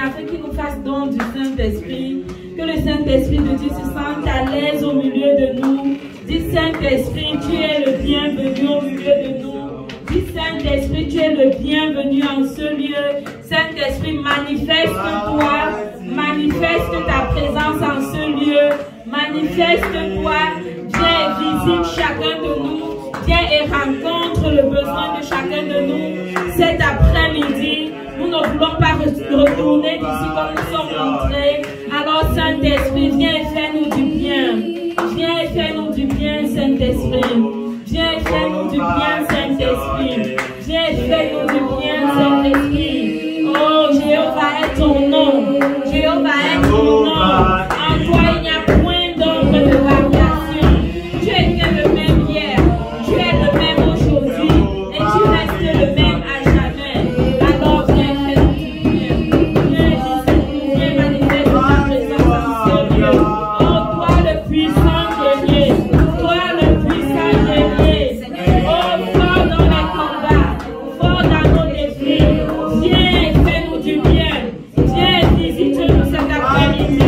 afin qu'il nous fasse don du Saint-Esprit. Que le Saint-Esprit de Dieu se sente à l'aise au milieu de nous. Dis Saint-Esprit, tu es le bienvenu au milieu de nous. Dis Saint-Esprit, tu es le bienvenu en ce lieu. Saint-Esprit, manifeste-toi, manifeste ta présence en ce lieu. Manifeste-toi, viens et visite chacun de nous. Viens et rencontre le besoin de chacun de nous. Cet après-midi, nous ne voulons pas retourner d'ici comme nous sommes entrés. Alors Saint-Esprit, viens et fais-nous du bien. Viens et fais-nous du bien, Saint-Esprit. Viens et fais-nous du bien, Saint-Esprit. Viens et fais-nous du bien, Saint-Esprit. Oh, Jéhovah est ton nom. Jéhovah est ton nom. En toi, il n'y a point d'ombre de variation. Tu étais le même hier. Tu es le même aujourd'hui. Et tu restes le même à jamais. Alors, viens et fais-nous du bien. Viens et viens manifester ta présence en ce lieu. Oh, toi le puissant guerrier. Toi le puissant guerrier. Oh, fort dans les combats. Fort dans nos défis. Viens et fais-nous du bien. Viens et visite-nous cet après-midi.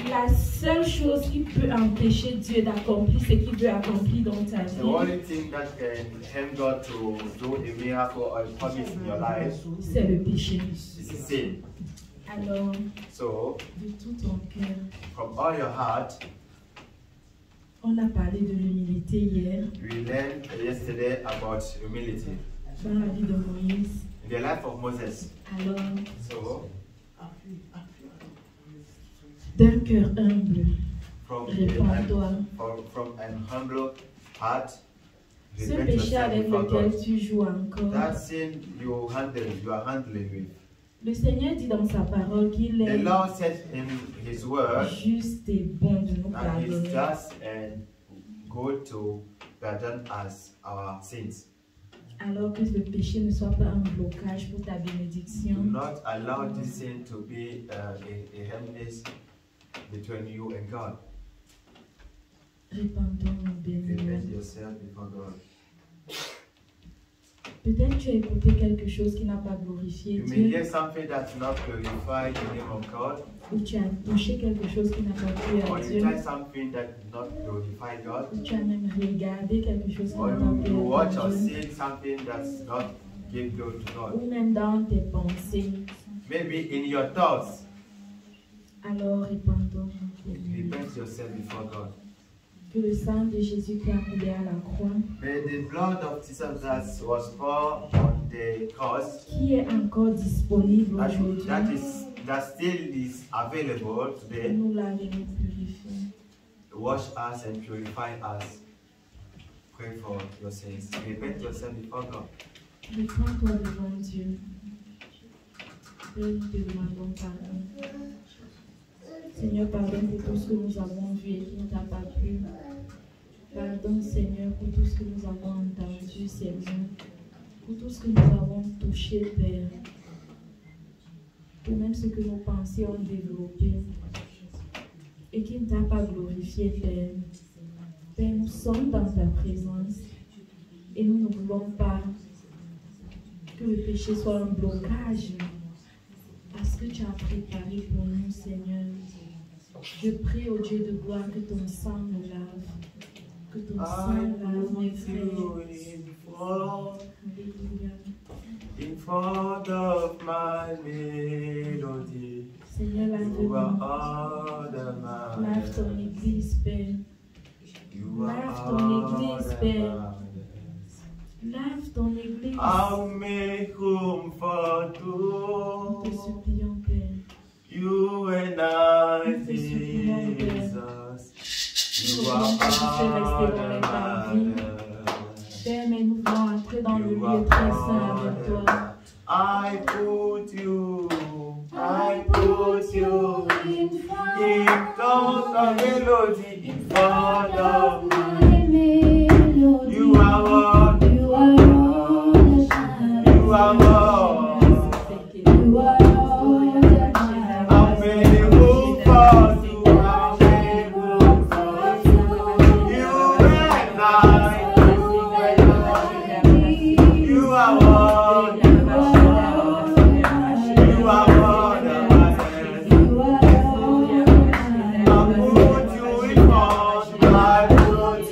La seule chose qui peut empêcher Dieu d'accomplir ce qu'il veut accomplir dans ta The vie, only thing that can help God to do a miracle or a promise in your life c'est le péché. is sin. Alors, So, de tout ton cœur, from all your heart, on a parlé de l'humilité hier we learned yesterday about humility dans la vie de Moïse. in the life of Moses. Alors, So, d'un cœur humble, from réponds-toi. an humble heart, Ce repent péché yourself avec before lequel God. tu joues encore, That sin you are handling with. le Seigneur dit dans sa parole qu'il The est Lord said in His word juste et bon de nous that He is pardonner. just and good to pardon us our sins. Alors que le péché ne soit pas un blocage pour ta Do bénédiction. not allow this sin to be a hindrance between you and God. Répandons mon béni. Repent yourself before God. Peut-être tu as écouté quelque chose qui n'a pas glorifié You may Dieu, hear something that not glorify the name of God, ou tu as touché quelque chose qui n'a pas plu or à you Dieu, try something that not glorify God, ou tu as même regardé quelque chose qui or n'a pas you plu watch à or Dieu, see something that's not give glory to God. ou même dans tes pensées. Maybe in your thoughts, Alors répandons mon béni. repent yourself before God. Que le sang de Jésus qui a coulé à la croix, May the blood of Jesus that was poured on the cross, qui est encore disponible aujourd'hui, that still is available today, nous lave et nous purifie. wash us and purify us. Pray for your sins. Repent yourself before God. Répands-toi devant Dieu. Père, nous te demandons pardon. Seigneur, pardon pour tout ce que nous avons vu et qui ne t'a pas plu. Pardon, Seigneur, pour tout ce que nous avons entendu, Seigneur. Pour tout ce que nous avons touché, Père. Pour même ce que nos pensées ont développé et qui ne t'a pas glorifié, Père. Père, nous sommes dans ta présence et nous ne voulons pas que le péché soit un blocage à ce que tu as préparé pour nous, Seigneur. Je prie au Dieu de gloire que ton sang nous lave, que ton sang lave mes frères. Alléluia. In front of my melody, Seigneur, you are lave-nous. all the Lave ton man. église, Père. You are Lave ton all église, the Père. man. Lave ton église. I'll make room for Nous te two. supplions, Père. You and I, Nous te supplions, Père. Jesus. Nous You are reconnaissons que tu es resté all dans les the parvis. man. Père, mais nous voulons entrer dans le You lieu are très saint all avec the toi. man. I put you in front of melody, in front of me. You are all, you are all. I'll make room for you, I'll make room for you. You and I, you are all, you are all the man. I'll put you in front, I put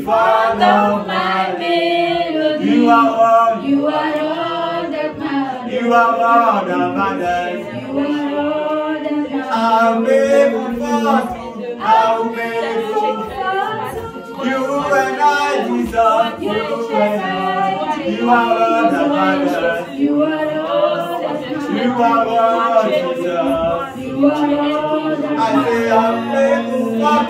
front of my melody. You are all. You are all that matters. You are all that matters. You are all that matters. I'll make you fall. I'll make you fall. You and I, Jesus. You and I. You are all that matters. You are all that matters. You are all, Jesus. You are all that I say I'll make you fall.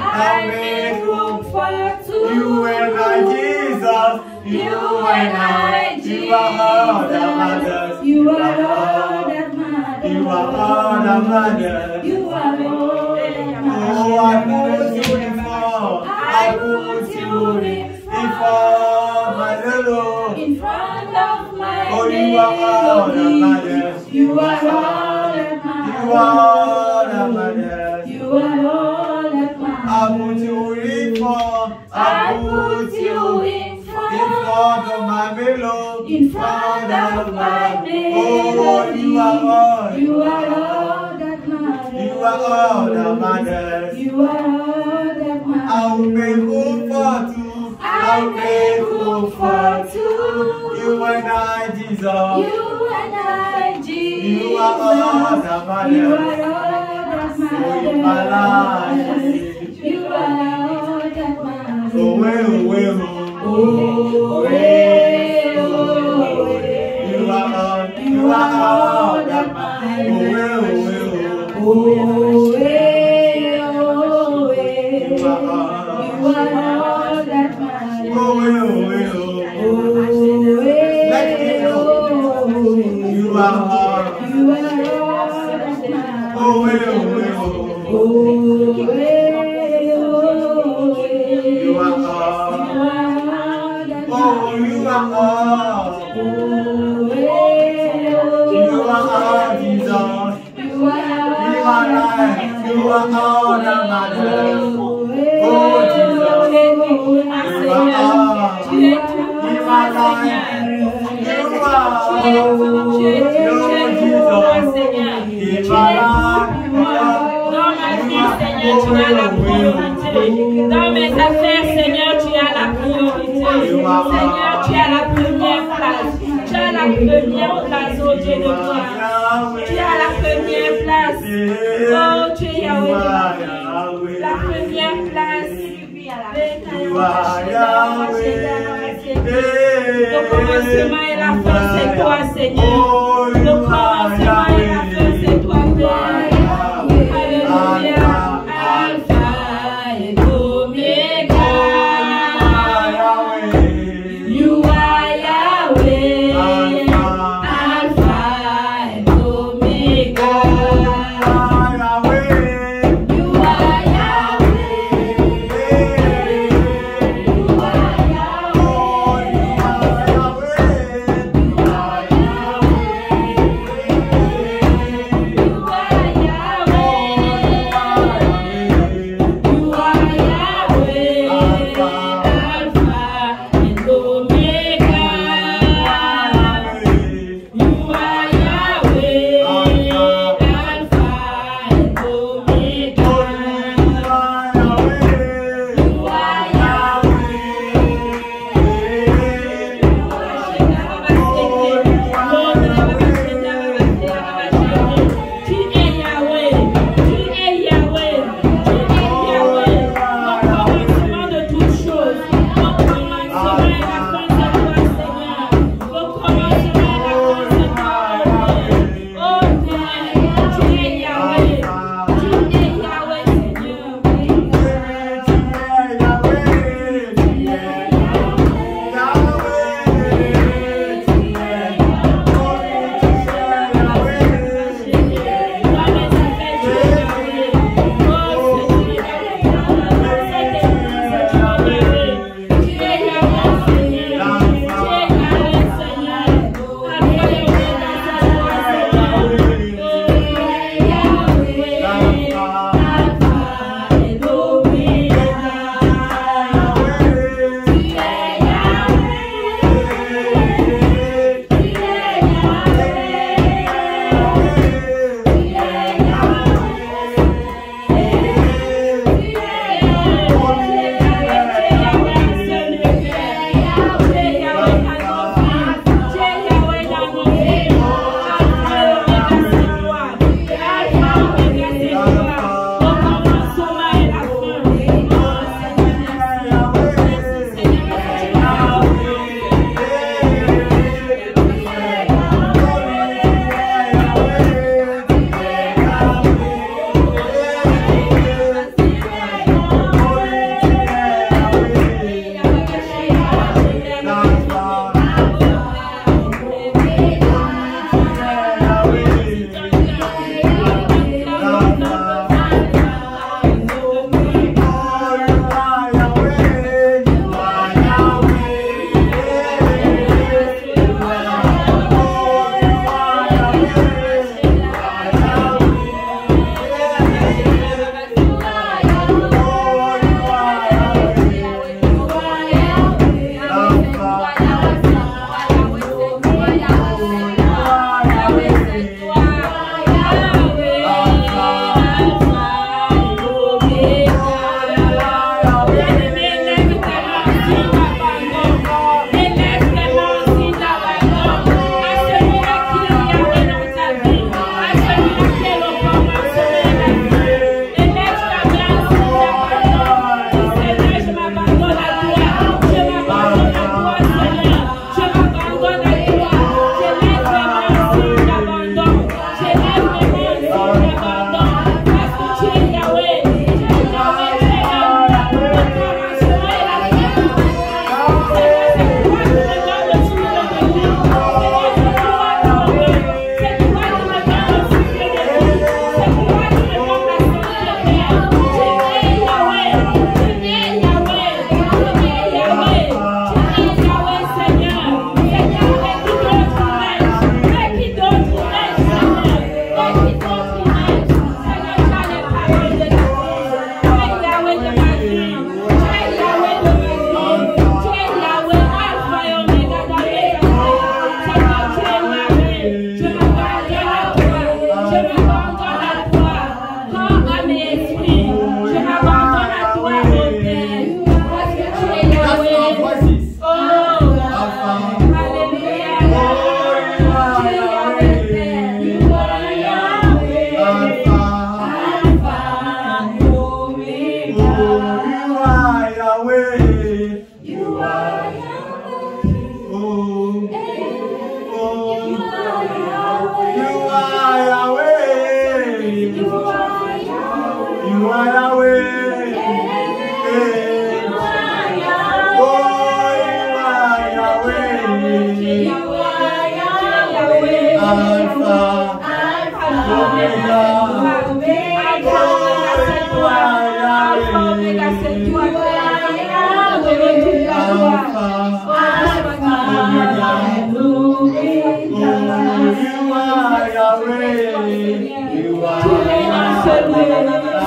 I'll make room for two. You and I, Jesus. You and I, Jesus. You are all that matters. You are all that matters. You are all that matters. You are all that matters. Oh, I put you in front. I put you in front, my little. In front of my Oh, you are all that melody. matters. You are all that matters. You are all that matters. You are all that matters. I put you in front. I put you in front of my melody. In front of my melody. Oh, you are all. You are all that matters. You are all that matters. You are all that matters. I will make room for two. I'll make room for two. You and I, Jesus. You and I, Jesus. You are all that matters. You are all that matters. Oh, in my life. You are all that matters. Oh, well, well. Oh, well, oh, You are all that matters. Oh, well, well. oh, well, You are all. you are all that matters. Oh, well, well. You are all. You are all that matters. Oh, well, well. You are all. Oh, you are all. You are all, Jesus. In my life, you are all that matters. Oh, Jesus. You are all. In my life, you are all. In my life, Dans ma vie, Seigneur, tu as la priorité. Dans mes affaires, Seigneur, tu as la priorité. Seigneur, tu as la première place. Tu as la première place, oh Dieu de gloire. Tu as la première place. Oh, tu es Yahweh. La première place. Le commencement et la fin, c'est toi, Seigneur. Le commencement et la fin, c'est toi, Père. Alléluia. Alpha et Omega. You are Yahweh. Alpha and Omega. You are Yahweh.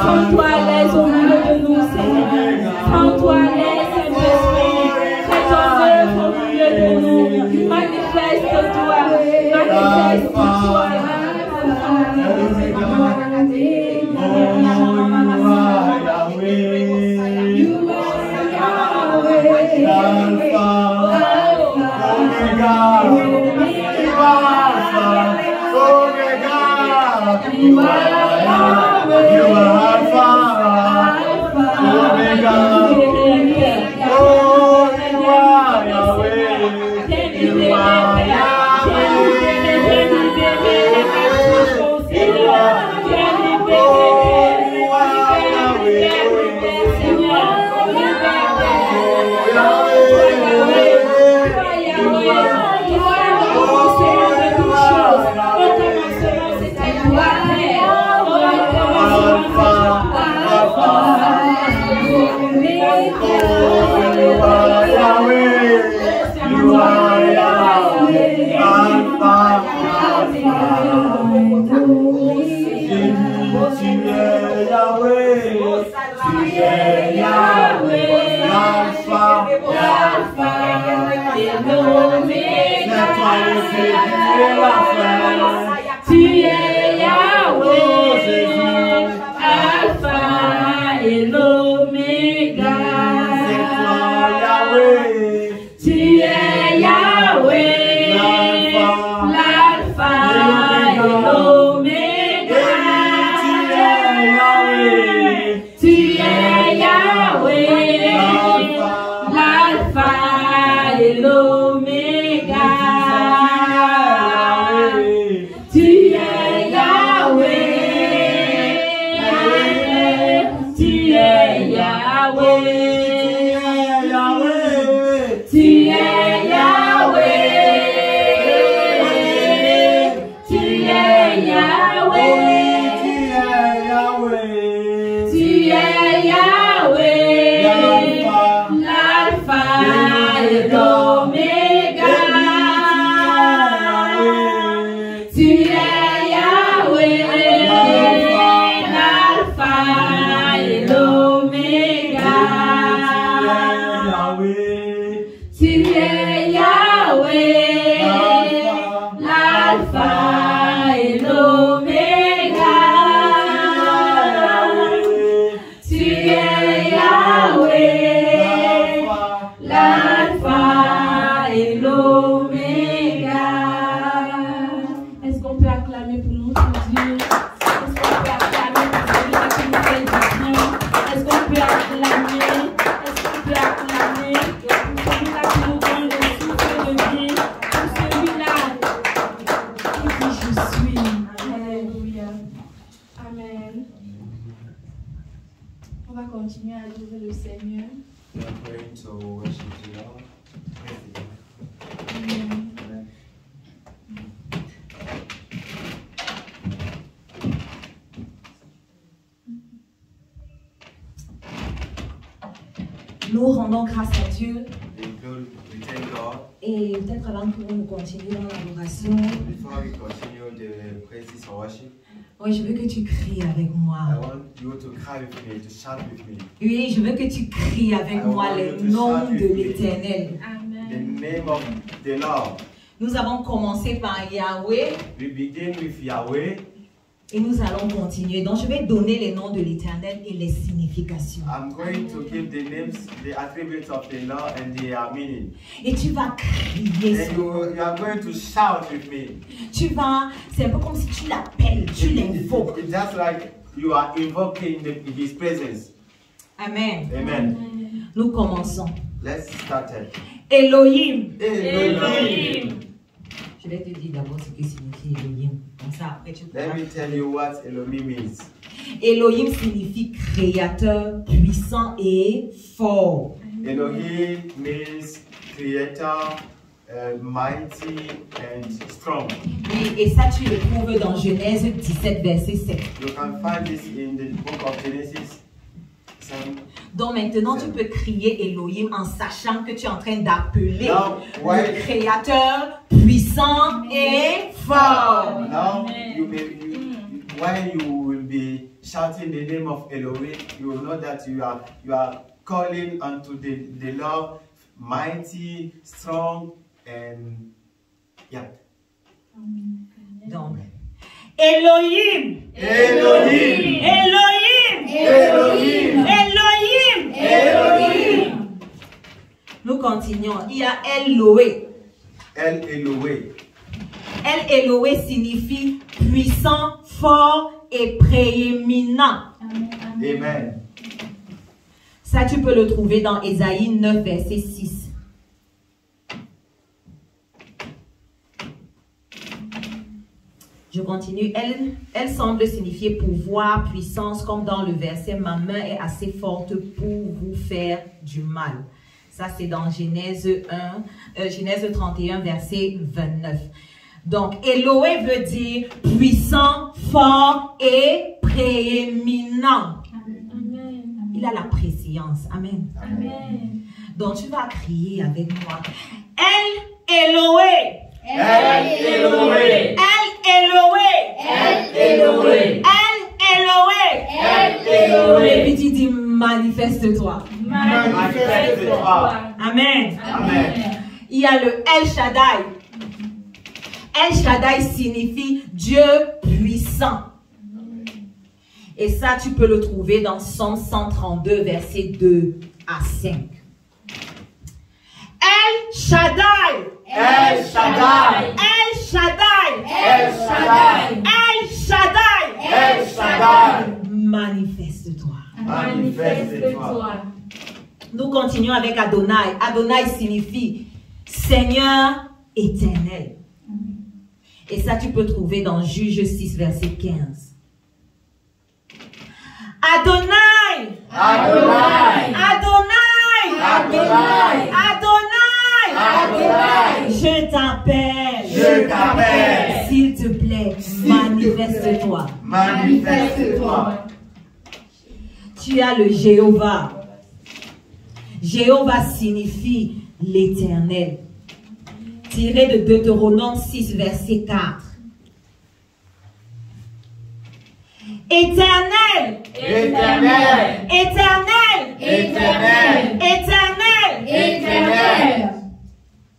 Sens-toi à l'aise au milieu de nous, Seigneur. Sens-toi à l'aise, Saint-Esprit. Fais ton œuvre au milieu de nous. Manifeste-toi. Manifeste-toi. Nous rendons grâce à Dieu. Et peut-être avant que nous continuions l'adoration, oui, je veux que tu cries avec moi. Oui, je veux que tu cries avec moi le nom de l'Éternel. Nous avons commencé par Yahweh. Et nous allons continuer. Donc, je vais donner les noms de l'Éternel et les significations. I'm going to give the names, the attributes of the Lord and their meaning. Et tu vas crier. And you are going to shout with me. Tu vas, c'est un peu comme si tu l'appelles, tu l'invoques. It's just like you are invoking His presence. Amen. Amen. Nous commençons. Let's start it. Elohim. Elohim. Je vais te dire d'abord ce que signifie Elohim. Comme ça, après tu Let me tell you what Elohim means. Elohim signifie créateur, puissant et fort. Elohim means creator, mighty and strong. Et ça, tu le trouves dans Genèse 17, verset 7. You can find this in the book of Genesis. Donc maintenant, tu peux crier Elohim en sachant que tu es en train d'appeler ouais. le créateur puissant et fort. Now, when you will be shouting the name of Elohim, you will know that you are calling unto the Lord, mighty, strong, and yeah. Donc, Elohim, Elohim, Elohim, Elohim, Elohim, Elohim. Nous continuons. Il y a Elohé. El Elohim. El Elohé signifie puissant, fort et prééminent. Amen. Ça, tu peux le trouver dans Ésaïe 9, verset 6. Je continue. Elle semble signifier pouvoir, puissance, comme dans le verset « Ma main est assez forte pour vous faire du mal ». Ça, c'est dans Genèse 31, verset 29. Donc, Elohé veut dire puissant, fort et prééminent. Amen. Il a la préscience. Amen. Amen. Donc, tu vas crier avec moi. El Elohé. El Elohé. El Elohé. El Elohé. El Elohé. El Elohé. Et puis tu dis manifeste-toi. Manifeste-toi. Amen. Amen. Il y a le El Shaddai. El Shaddai signifie Dieu puissant. Et ça, tu peux le trouver dans Psaume 132, versets 2 à 5. El Shaddai. El Shaddai. El Shaddai. El Shaddai. El Shaddai. El Shaddai. Manifeste-toi. Manifeste-toi. Nous continuons avec Adonai. Adonai signifie Seigneur éternel. Et ça, tu peux trouver dans Juge 6, verset 15. Adonai. Adonai. Adonai. Adonai. Adonai. Adonai. Je t'appelle. Je t'appelle. S'il te plaît, manifeste-toi. Manifeste-toi. Tu as le Jéhovah. Jéhovah signifie l'éternel. Tiré de Deutéronome 6, verset 4. Éternel. Éternel. Éternel. Éternel. Éternel. Éternel.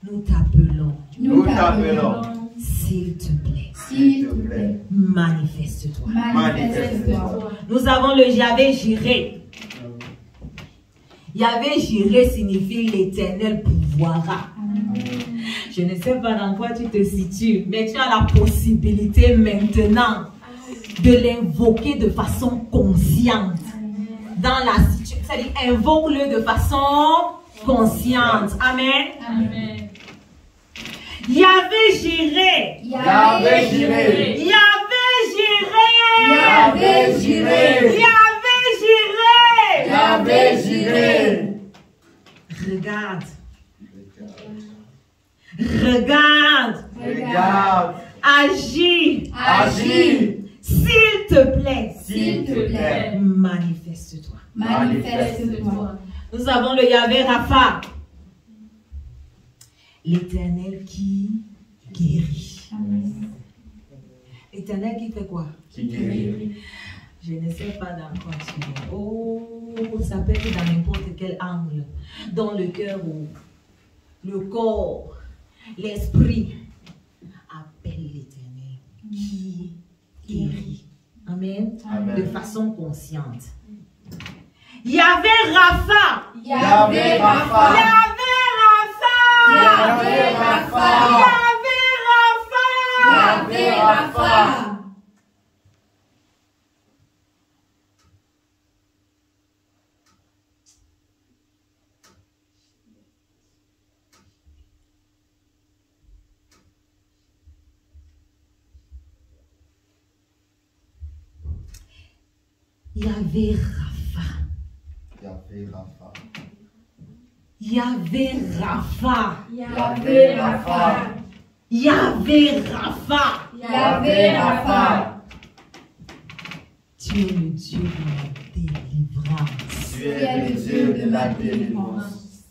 Nous t'appelons. Nous t'appelons. S'il te plaît, S'il te plaît. manifeste-toi. Manifeste-toi. Nous avons le Yahvé Jiré. Yahvé Jiré signifie l'éternel pouvoira. Je ne sais pas dans quoi tu te situes, mais tu as la possibilité maintenant de l'invoquer de façon consciente. Dans la situation, c'est-à-dire invoque-le de façon consciente. Amen. Amen. Yahvé Jiré. Yahvé Jiré. Yahvé Jiré. Yahvé Jiré. Yahvé Jiré. Yahvé Jiré. Regarde. Regarde. Regarde. Agis. Agis. S'il te plaît. S'il te plaît. Manifeste-toi. Manifeste-toi. Nous avons le Yahvé Rapha. L'éternel qui guérit. L'éternel qui fait quoi? Qui guérit. Je ne sais pas dans quoi tu es. Oh, ça peut être dans n'importe quel angle. Dans le cœur ou le corps, l'esprit. Appelle l'éternel qui guérit. Amen. Amen. De façon consciente. Yahvé Rapha. Yahvé Rapha. Yahvé Rapha. Yahvé Rapha. Yahvé Rapha. Yahvé Rapha. Yahvé Rapha. Yahvé Rapha. Yahvé Rapha. Yahvé Rapha. Yahvé Rapha. Yahvé Rapha. Tu es le Dieu de la délivrance. Tu es le Dieu de la délivrance.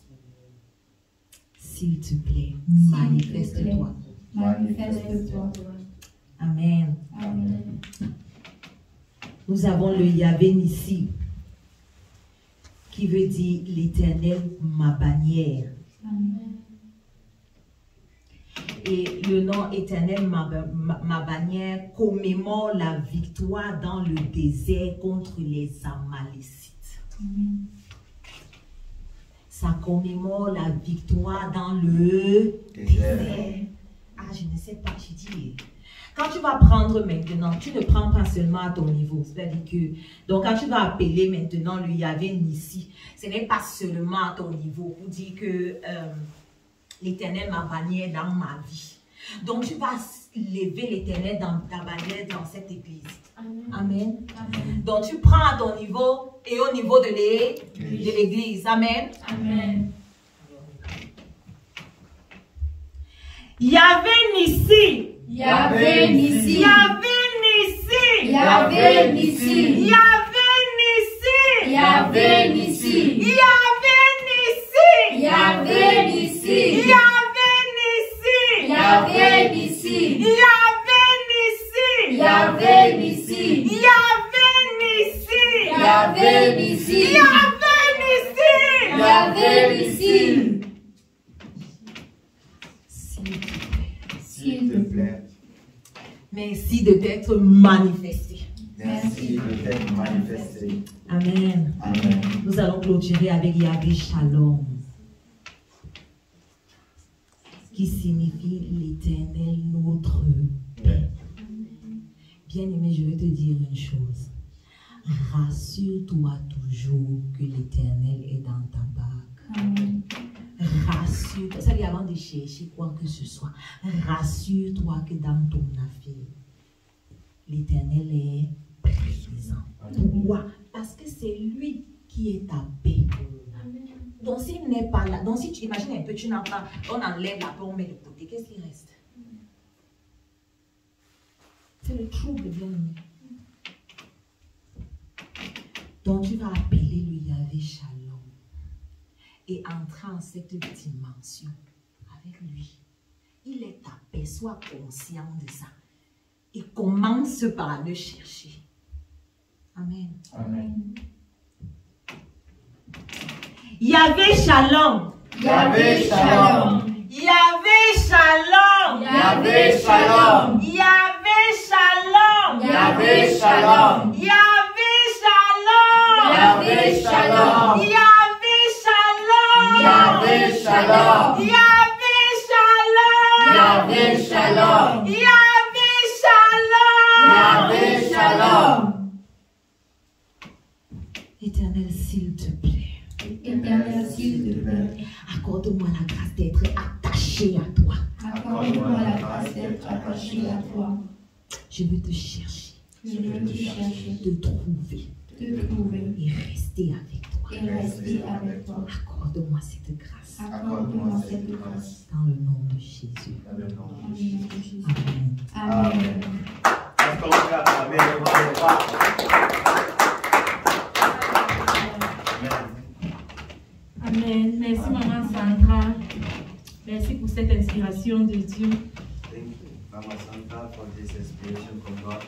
S'il te plaît, manifeste-toi. Manifeste-toi. Amen. Amen. Nous avons le Yahvé Nissi, qui veut dire l'Éternel, ma bannière. Amen. Et le nom Éternel, ma bannière, commémore la victoire dans le désert contre les Amalécites. Amen. Ça commémore la victoire dans le désert. Ah, je ne sais pas, je dis. Quand tu vas prendre maintenant, tu ne prends pas seulement à ton niveau. C'est-à-dire que, donc quand tu vas appeler maintenant le Yahvé Nissi, ce n'est pas seulement à ton niveau pour dire que l'Éternel m'a bannière dans ma vie. Donc tu vas lever l'Éternel dans ta bannière dans cette église. Amen. Amen. Amen. Donc tu prends à ton niveau et au niveau de l'église. Amen. Amen. Yahvé Nissi. Yahvé Nissi. Yahvé Nissi. Yahvé Nissi. Yahvé Nissi. Yahvé Nissi. Yahvé Nissi. Yahvé Nissi. Yahvé Nissi. Yahvé Nissi. Yahvé Nissi. Yahvé Nissi. Yahvé Nissi. Yahvé Nissi. S'il te plaît. Merci de t'être manifesté. Merci de t'être manifesté. Amen. Amen. Nous allons clôturer avec Yahvé Shalom, qui signifie l'Éternel notre paix. Bien-aimé, je vais te dire une chose. Rassure-toi toujours que l'Éternel est dans ta barque. Amen. Rassure-toi, ça dit avant de chercher quoi que ce soit. Rassure-toi que dans ton affaire, l'Éternel est présent. Pourquoi? Parce que c'est lui qui est ta paix. Donc s'il n'est pas là, donc si tu imagines un peu, tu n'as pas, on enlève la paix, on met de côté, qu'est-ce qui reste? C'est le trouble, bien-aimé. Donc tu vas appeler le Yahvé Shalom et entrer en cette dimension avec lui. Il est ta paix, sois conscient de ça. Et commence par le chercher. Amen. Amen. Yahvé Shalom. Yahvé Shalom. Yahvé Shalom. Yahvé Shalom. Yahvé Shalom. Yahvé Shalom. Yahvé Shalom. Yahvé Shalom. Yahvé Shalom. Yahvé Shalom. Yahvé Shalom. Yahvé Shalom. Yahvé Shalom. Yahvé Shalom. Éternel, s'il te plaît, Éternel, s'il te plaît, accorde-moi la grâce d'être attaché à toi. accorde-moi la grâce d'être attaché à toi. Je veux te chercher, Je veux te chercher, te trouver te trouver et rester avec toi. et rester avec toi. Accorde-moi cette grâce Accorde-moi cette grâce. dans le nom de Jésus. Dans le nom Au de nom Jésus. de Jésus. Amen. Amen. Est-ce qu'on peut acclamer le roi des rois? Amen. Merci, Maman Sandra. Merci pour cette inspiration de Dieu. Thank you, Mama Santa, for this inspiration from God.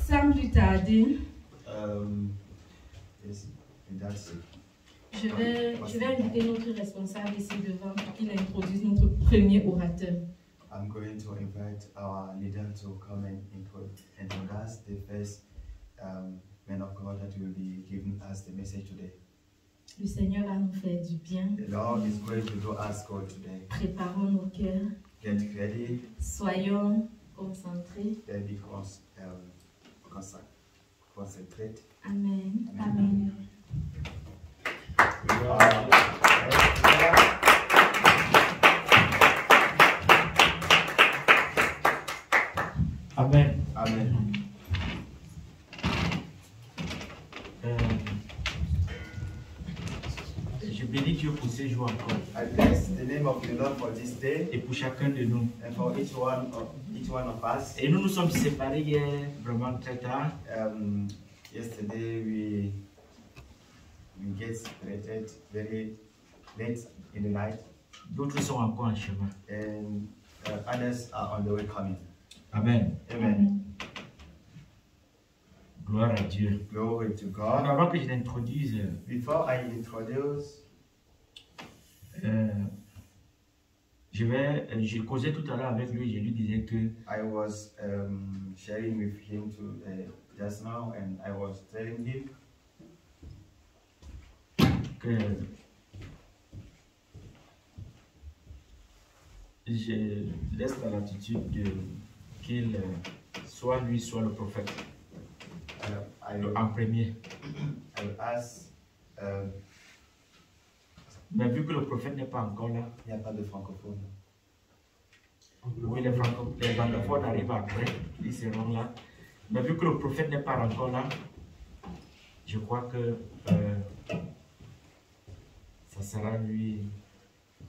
Sans plus tarder, Yes, and that's it. je vais inviter notre responsable ici devant pour qu'il introduise notre premier orateur. I'm going to invite our leader to come and introduce the first man of God that will be giving us the message today. Le Seigneur va nous faire du bien. The Lord is going to do us good today. Préparons nos cœurs. Get ready, Soyons concentrés. then be concentrate. Amen. Amen. Amen. Amen. Dieu pour ces jours encore. I bless the name of the Lord for this day Et pour chacun de nous. and for each one of us. Et nous nous sommes séparés hier vraiment très tard. Yesterday we get separated very late in the night, D'autres sont encore en chemin. and others are on the way coming. Amen. Amen. Gloire à Dieu. Glory to God. Avant que je l'introduise, Before I introduce, j'ai causé tout à l'heure avec lui, je lui disais que I was sharing with him just now, and I was telling him que je laisse la latitude qu'il soit lui, soit le prophète en premier. I will ask, Mais vu que le prophète n'est pas encore là, il n'y a pas de francophone. oui, les francophones arrivent après, ils seront là. Mais vu que le prophète n'est pas encore là, je crois que ça sera lui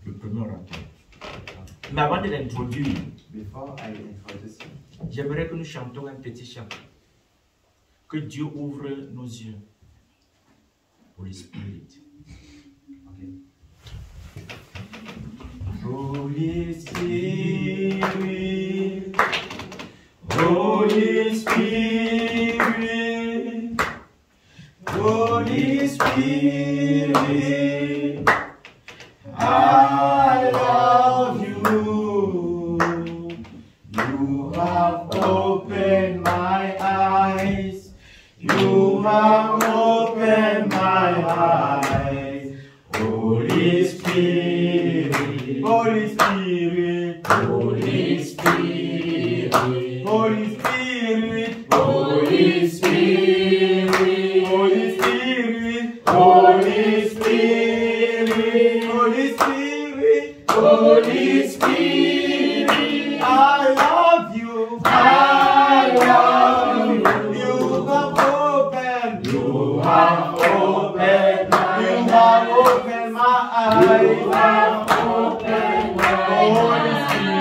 le premier orateur. Mais avant de l'introduire, Before I introduce him, j'aimerais que nous chantions un petit chant. Que Dieu ouvre nos yeux pour l'esprit. okay. Holy Spirit, Holy Spirit, Holy Spirit, I love you. You have opened my eyes. You have opened my eyes. Holy Spirit, Holy Spirit, Holy Spirit, Holy Spirit, Holy Spirit, Holy Spirit, Holy Spirit, Holy Spirit, Holy Spirit, I love you, I love you. You have opened, you have opened my eyes. You have opened my eyes.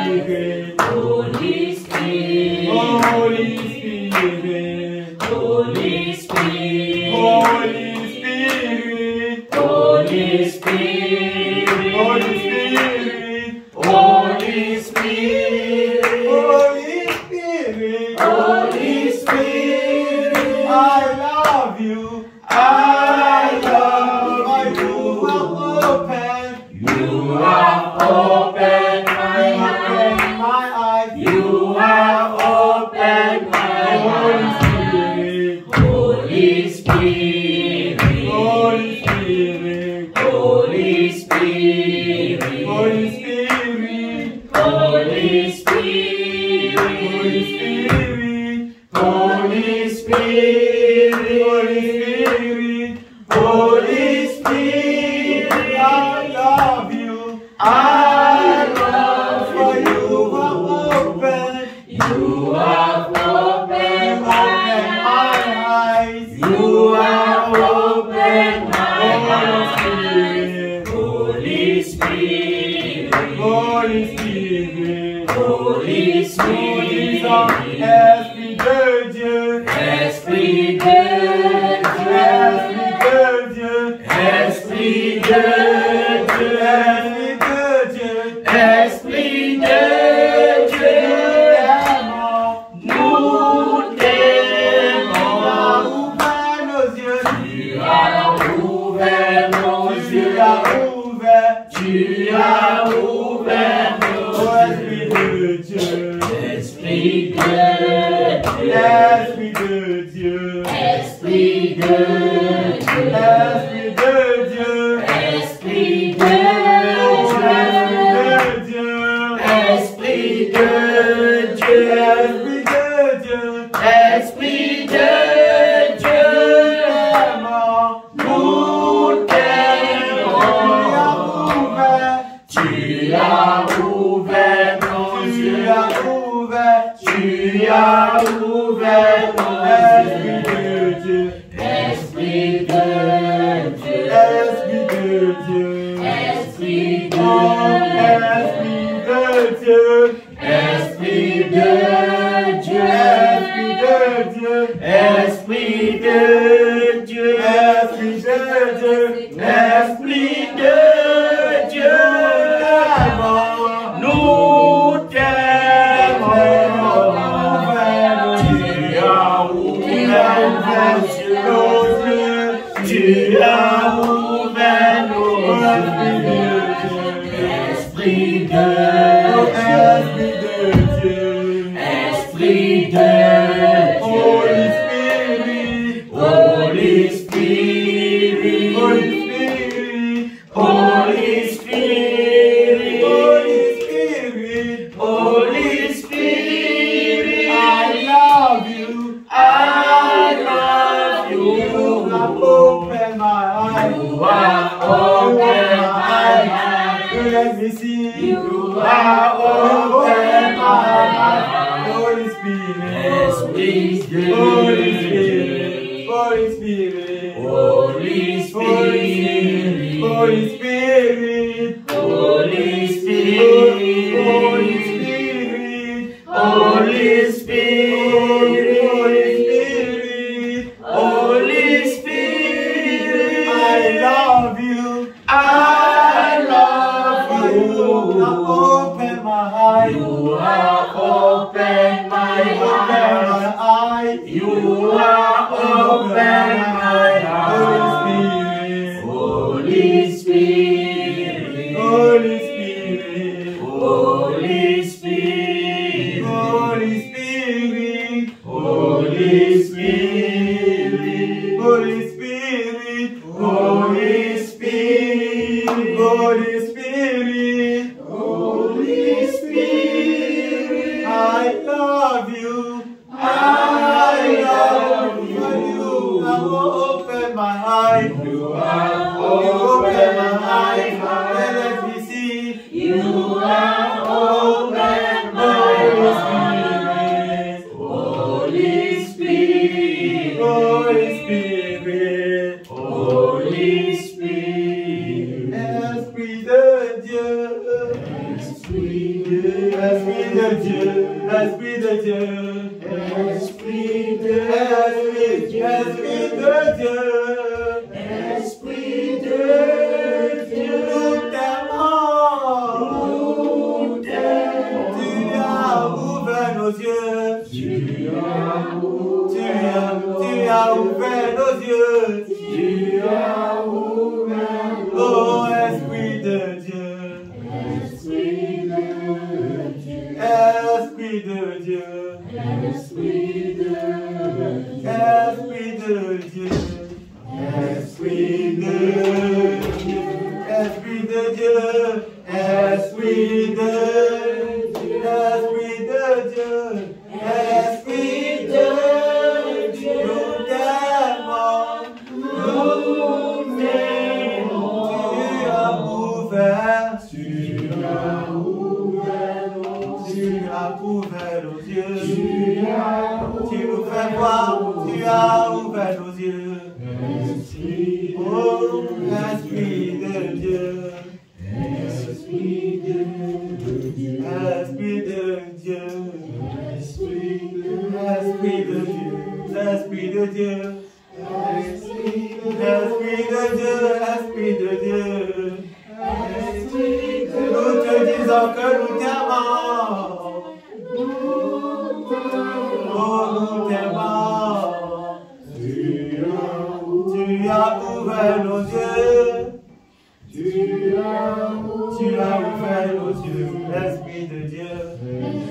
Holy Spirit, Holy Spirit, Holy Spirit, Holy Spirit, Holy Spirit, Holy Spirit, Holy Spirit, Holy Spirit, Holy Spirit, I love you, I love you. You have opened my eyes. You have opened my eyes. Holy Spirit, Holy Spirit, Holy Spirit, Holy Spirit, Holy Spirit, Holy Spirit, Holy Spirit, Holy Spirit, I love you. I love for you have opened. You have opened my eyes. You have opened my eyes. Holy Spirit, Holy Spirit, Holy Spirit, Esprit de Dieu, Esprit de Dieu, Esprit de Dieu, Esprit de Dieu, Esprit de Dieu, nous t'aimons. Tu as ouvert nos yeux, tu as ouvert nos yeux. Esprit de Dieu, Esprit de Dieu, Esprit de Dieu, Esprit de Dieu, Esprit de Dieu, Esprit de Dieu, Esprit de Dieu, nous t'aimons. Tu as ouvert nos yeux, tu as ouvert nos yeux. Esprit de Dieu, Esprit de Dieu, Dieu, Esprit de Dieu, Esprit de Dieu, Esprit de Dieu, Esprit de Dieu, nous t'aimons, tu as ouvert nos yeux, tu as ouvert nos yeux, Esprit de Dieu, Esprit de Dieu, Holy Spirit, Holy Spirit, Holy Spirit, Holy Spirit, I love you, I love you. You have opened my eyes, you have opened my eyes. Let me see, you have opened my eyes. Holy Spirit, Holy Spirit, Holy Spirit, Holy Spirit, Holy Spirit, Holy Spirit, Holy Spirit, Holy Spirit, Holy Spirit, I love you, I love you. You have opened my eyes, you have opened my eyes, you have opened my eyes. Holy Spirit, Holy Spirit, Holy Spirit, Holy Spirit, Holy Spirit, Holy Spirit, Holy Spirit, Holy Spirit, Holy Spirit, I love you, I love you. You have opened my eyes, you have opened my eyes, let me see, you have opened my eyes. Holy Spirit, Holy Spirit, Holy Spirit, Esprit de Dieu, Esprit de Dieu, Esprit de Dieu, Esprit de Dieu, Esprit de Dieu, Esprit de Dieu, nous t'aimons, nous t'aimons. Tu as ouvert nos yeux, tu as ouvert nos yeux, tu as ouvert, oh Esprit de Dieu, Esprit de Dieu, Esprit de Dieu, Esprit de Dieu, Esprit de Dieu, Esprit de Dieu, Esprit de Dieu, Esprit de Dieu, Esprit de Dieu, Esprit de Dieu, nous t'aimons, nous t'aimons. Tu as ouvert, tu as ouvert nos yeux, tu nous fais voir, tu as ouvert nos yeux. Oh, Esprit de Dieu, Esprit de Dieu, Esprit de Dieu, Esprit de Dieu, Esprit de Dieu, Esprit de Dieu, Esprit de Dieu, nous te disons que nous t'aimons, oh nous t'aimons, tu as ouvert nos yeux, tu as ouvert nos yeux, Esprit de Dieu,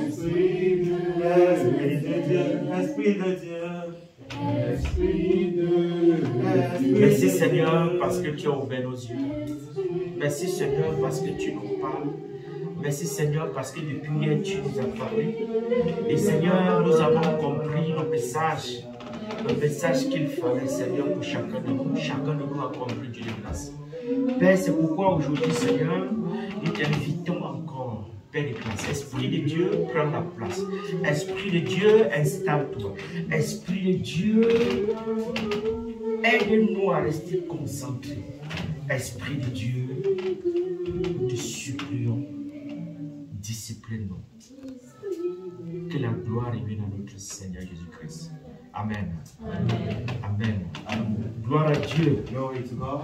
Esprit de Dieu, Esprit de Dieu, Esprit de Dieu. Merci Seigneur parce que tu as ouvert nos yeux. Merci Seigneur parce que tu nous parles. Merci Seigneur parce que depuis hier tu nous as parlé. Et Seigneur, nous avons compris le message qu'il fallait Seigneur pour chacun de nous. Chacun de nous a compris Dieu de grâce. Père, c'est pourquoi aujourd'hui Seigneur, nous t'invitons encore. Père de grâce, Esprit de Dieu, prends la place. Esprit de Dieu, installe-toi. Esprit de Dieu, aide-nous à rester concentrés. Esprit de Dieu, nous te supplions discipline-nous. Que la gloire revienne à notre Seigneur Jésus-Christ. Amen. Amen. Amen. Amen. Gloire à Dieu. Glory to God.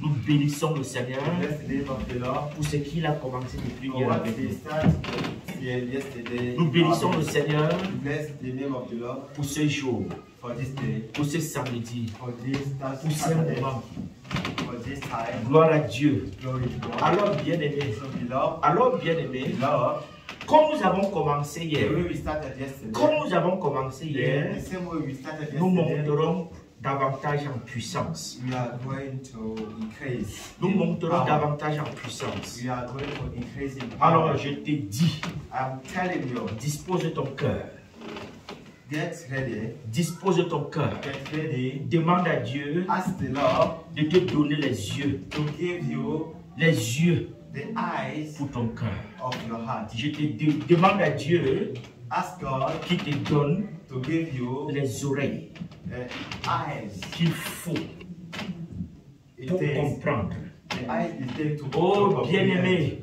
Nous bénissons le Seigneur Bless the name of the Lord. pour ce qu'il a commencé depuis For hier what avec he nous. started yesterday. Nous bénissons le Seigneur Bless the name of the Lord pour ce jour, for this day, pour ce samedi, for this pour ce Saturday, moment. for this time. Gloire à Dieu. Glory to God. Alors bien-aimés, So beloved, alors bien-aimés, Lord, comme nous avons commencé the hier, way we started yesterday, comme nous avons commencé hier, the same way we started nous yesterday, monterons davantage en puissance. we are going to increase. Nous in monterons power. davantage en puissance. We are going to increase in power. Alors je te dis, I'm telling you, dispose ton cœur, get ready, dispose ton cœur. get ready. Demande à Dieu Ask the Lord de te donner les yeux to give you les yeux the eyes pour ton cœur. of your heart. Je te demande à Dieu Ask God qui te donne to give you les oreilles eyes. qu'il faut It pour takes comprendre. the eyes it takes to Oh comprehend. bien-aimé,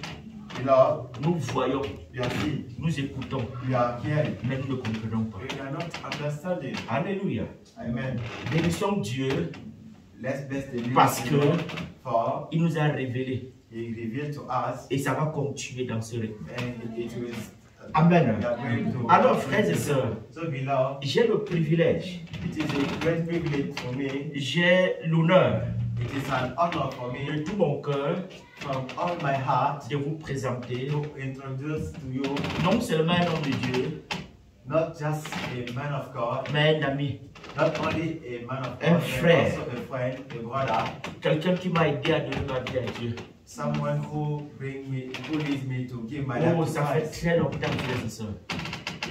Beloved, nous voyons, we are seeing, nous écoutons, we are hearing, mais nous ne comprenons pas. we are not understanding. Alléluia. Amen. Bénissons Dieu Let's bless the name parce of the que Lord, for il nous a révélé He revealed to us, et ça va continuer dans ce rythme. and it will. Amen. We are going to. Alors frères et sœurs, So beloved, j'ai le privilège, it is a great privilege for me. j'ai l'honneur It is an honor for de me, tout mon cœur from all my heart, de vous présenter to introduce to you non seulement un homme de Dieu, not just a man of God, mais un ami, not only a man of Un God, frère. but also a friend, a brother, quelqu'un qui m'a aidé à donner ma vie à Dieu. someone who leads me to give my Oh, life to ça fait Christ. très longtemps, frères et sœurs.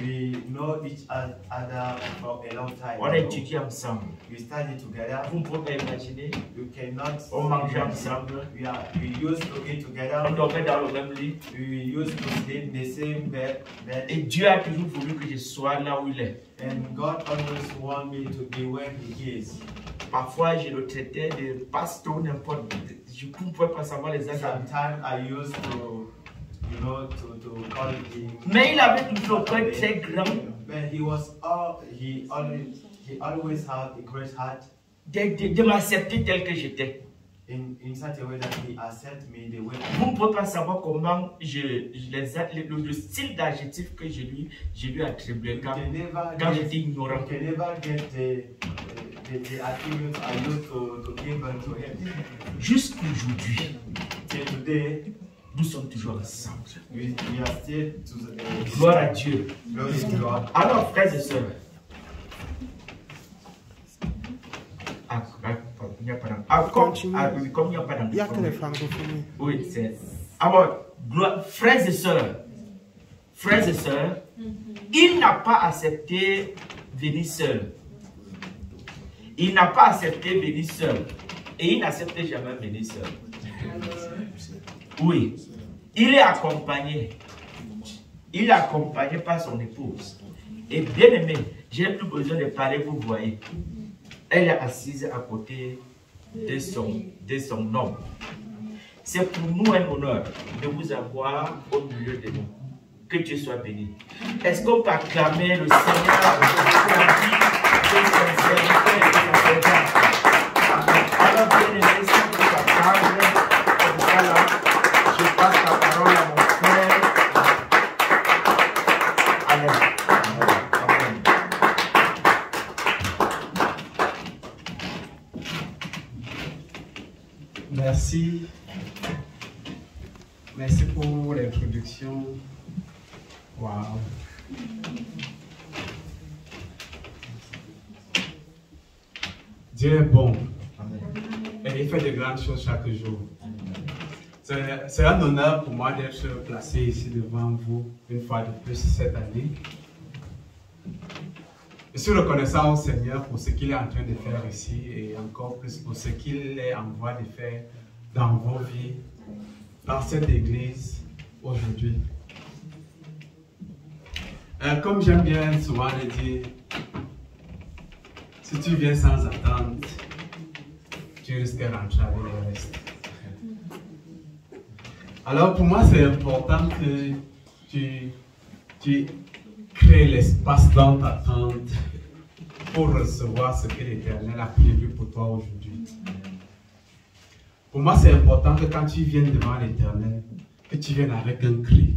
We know each other for a long time. On a étudié ensemble. We studied together. Vous ne pouvez pas imaginer, You cannot. on mangeait ensemble, We used to eat on together. dormait dans le même lit. We used to sleep in the same bed. Et Dieu a toujours voulu que je sois là où il est. And God always want me to be where He is. Parfois, je le traitais de pasteur, n'importe. Je ne pouvais pas savoir les actes. Sometimes I used to, to call him. Mais il avait toujours un cœur très grand But he always had a great heart de m'accepter tel que j'étais. in such a way that he accepts me the way I Vous am. ne pouvez pas savoir comment le style d'adjectif que je lui attribuais quand j'étais ignorant. You can never get the attributes I used to give unto him. Jusqu'aujourd'hui, Till today, nous sommes toujours ensemble. we are still Gloire à Dieu. glory to God. Alors, frères et sœurs, comme il n'y a pas Il y a que les d'anglais. francophones. Oui, c'est. Alors, frères et sœurs, il n'a pas accepté venir seul. Il n'a pas accepté venir seul. Et il n'acceptait jamais venir seul. Oui. Il est accompagné. Il est accompagné par son épouse. Et bien aimé, je n'ai plus besoin de parler, vous voyez. Elle est assise à côté de son homme. C'est pour nous un honneur de vous avoir au milieu de nous. Que Dieu soit béni. Est-ce qu'on peut acclamer le Seigneur pour la vie de sincérité et de sincérité? Alors, bien aimé, sans vous attendre, comme ça là, je passe la parole à mon frère. Amen. Amen. Merci. Merci pour l'introduction. Wow. Dieu est bon. Et il fait de grandes choses chaque jour. C'est un honneur pour moi d'être placé ici devant vous une fois de plus cette année. Je suis reconnaissant au Seigneur pour ce qu'il est en train de faire ici et encore plus pour ce qu'il est en voie de faire dans vos vies, dans cette église aujourd'hui. Comme j'aime bien souvent le dire, si tu viens sans attendre, tu risques d'entrer avec le reste. Alors pour moi, c'est important que tu crées l'espace dans ta tente pour recevoir ce que l'Éternel a prévu pour toi aujourd'hui. Pour moi, c'est important que quand tu viennes devant l'Éternel, que tu viennes avec un cri,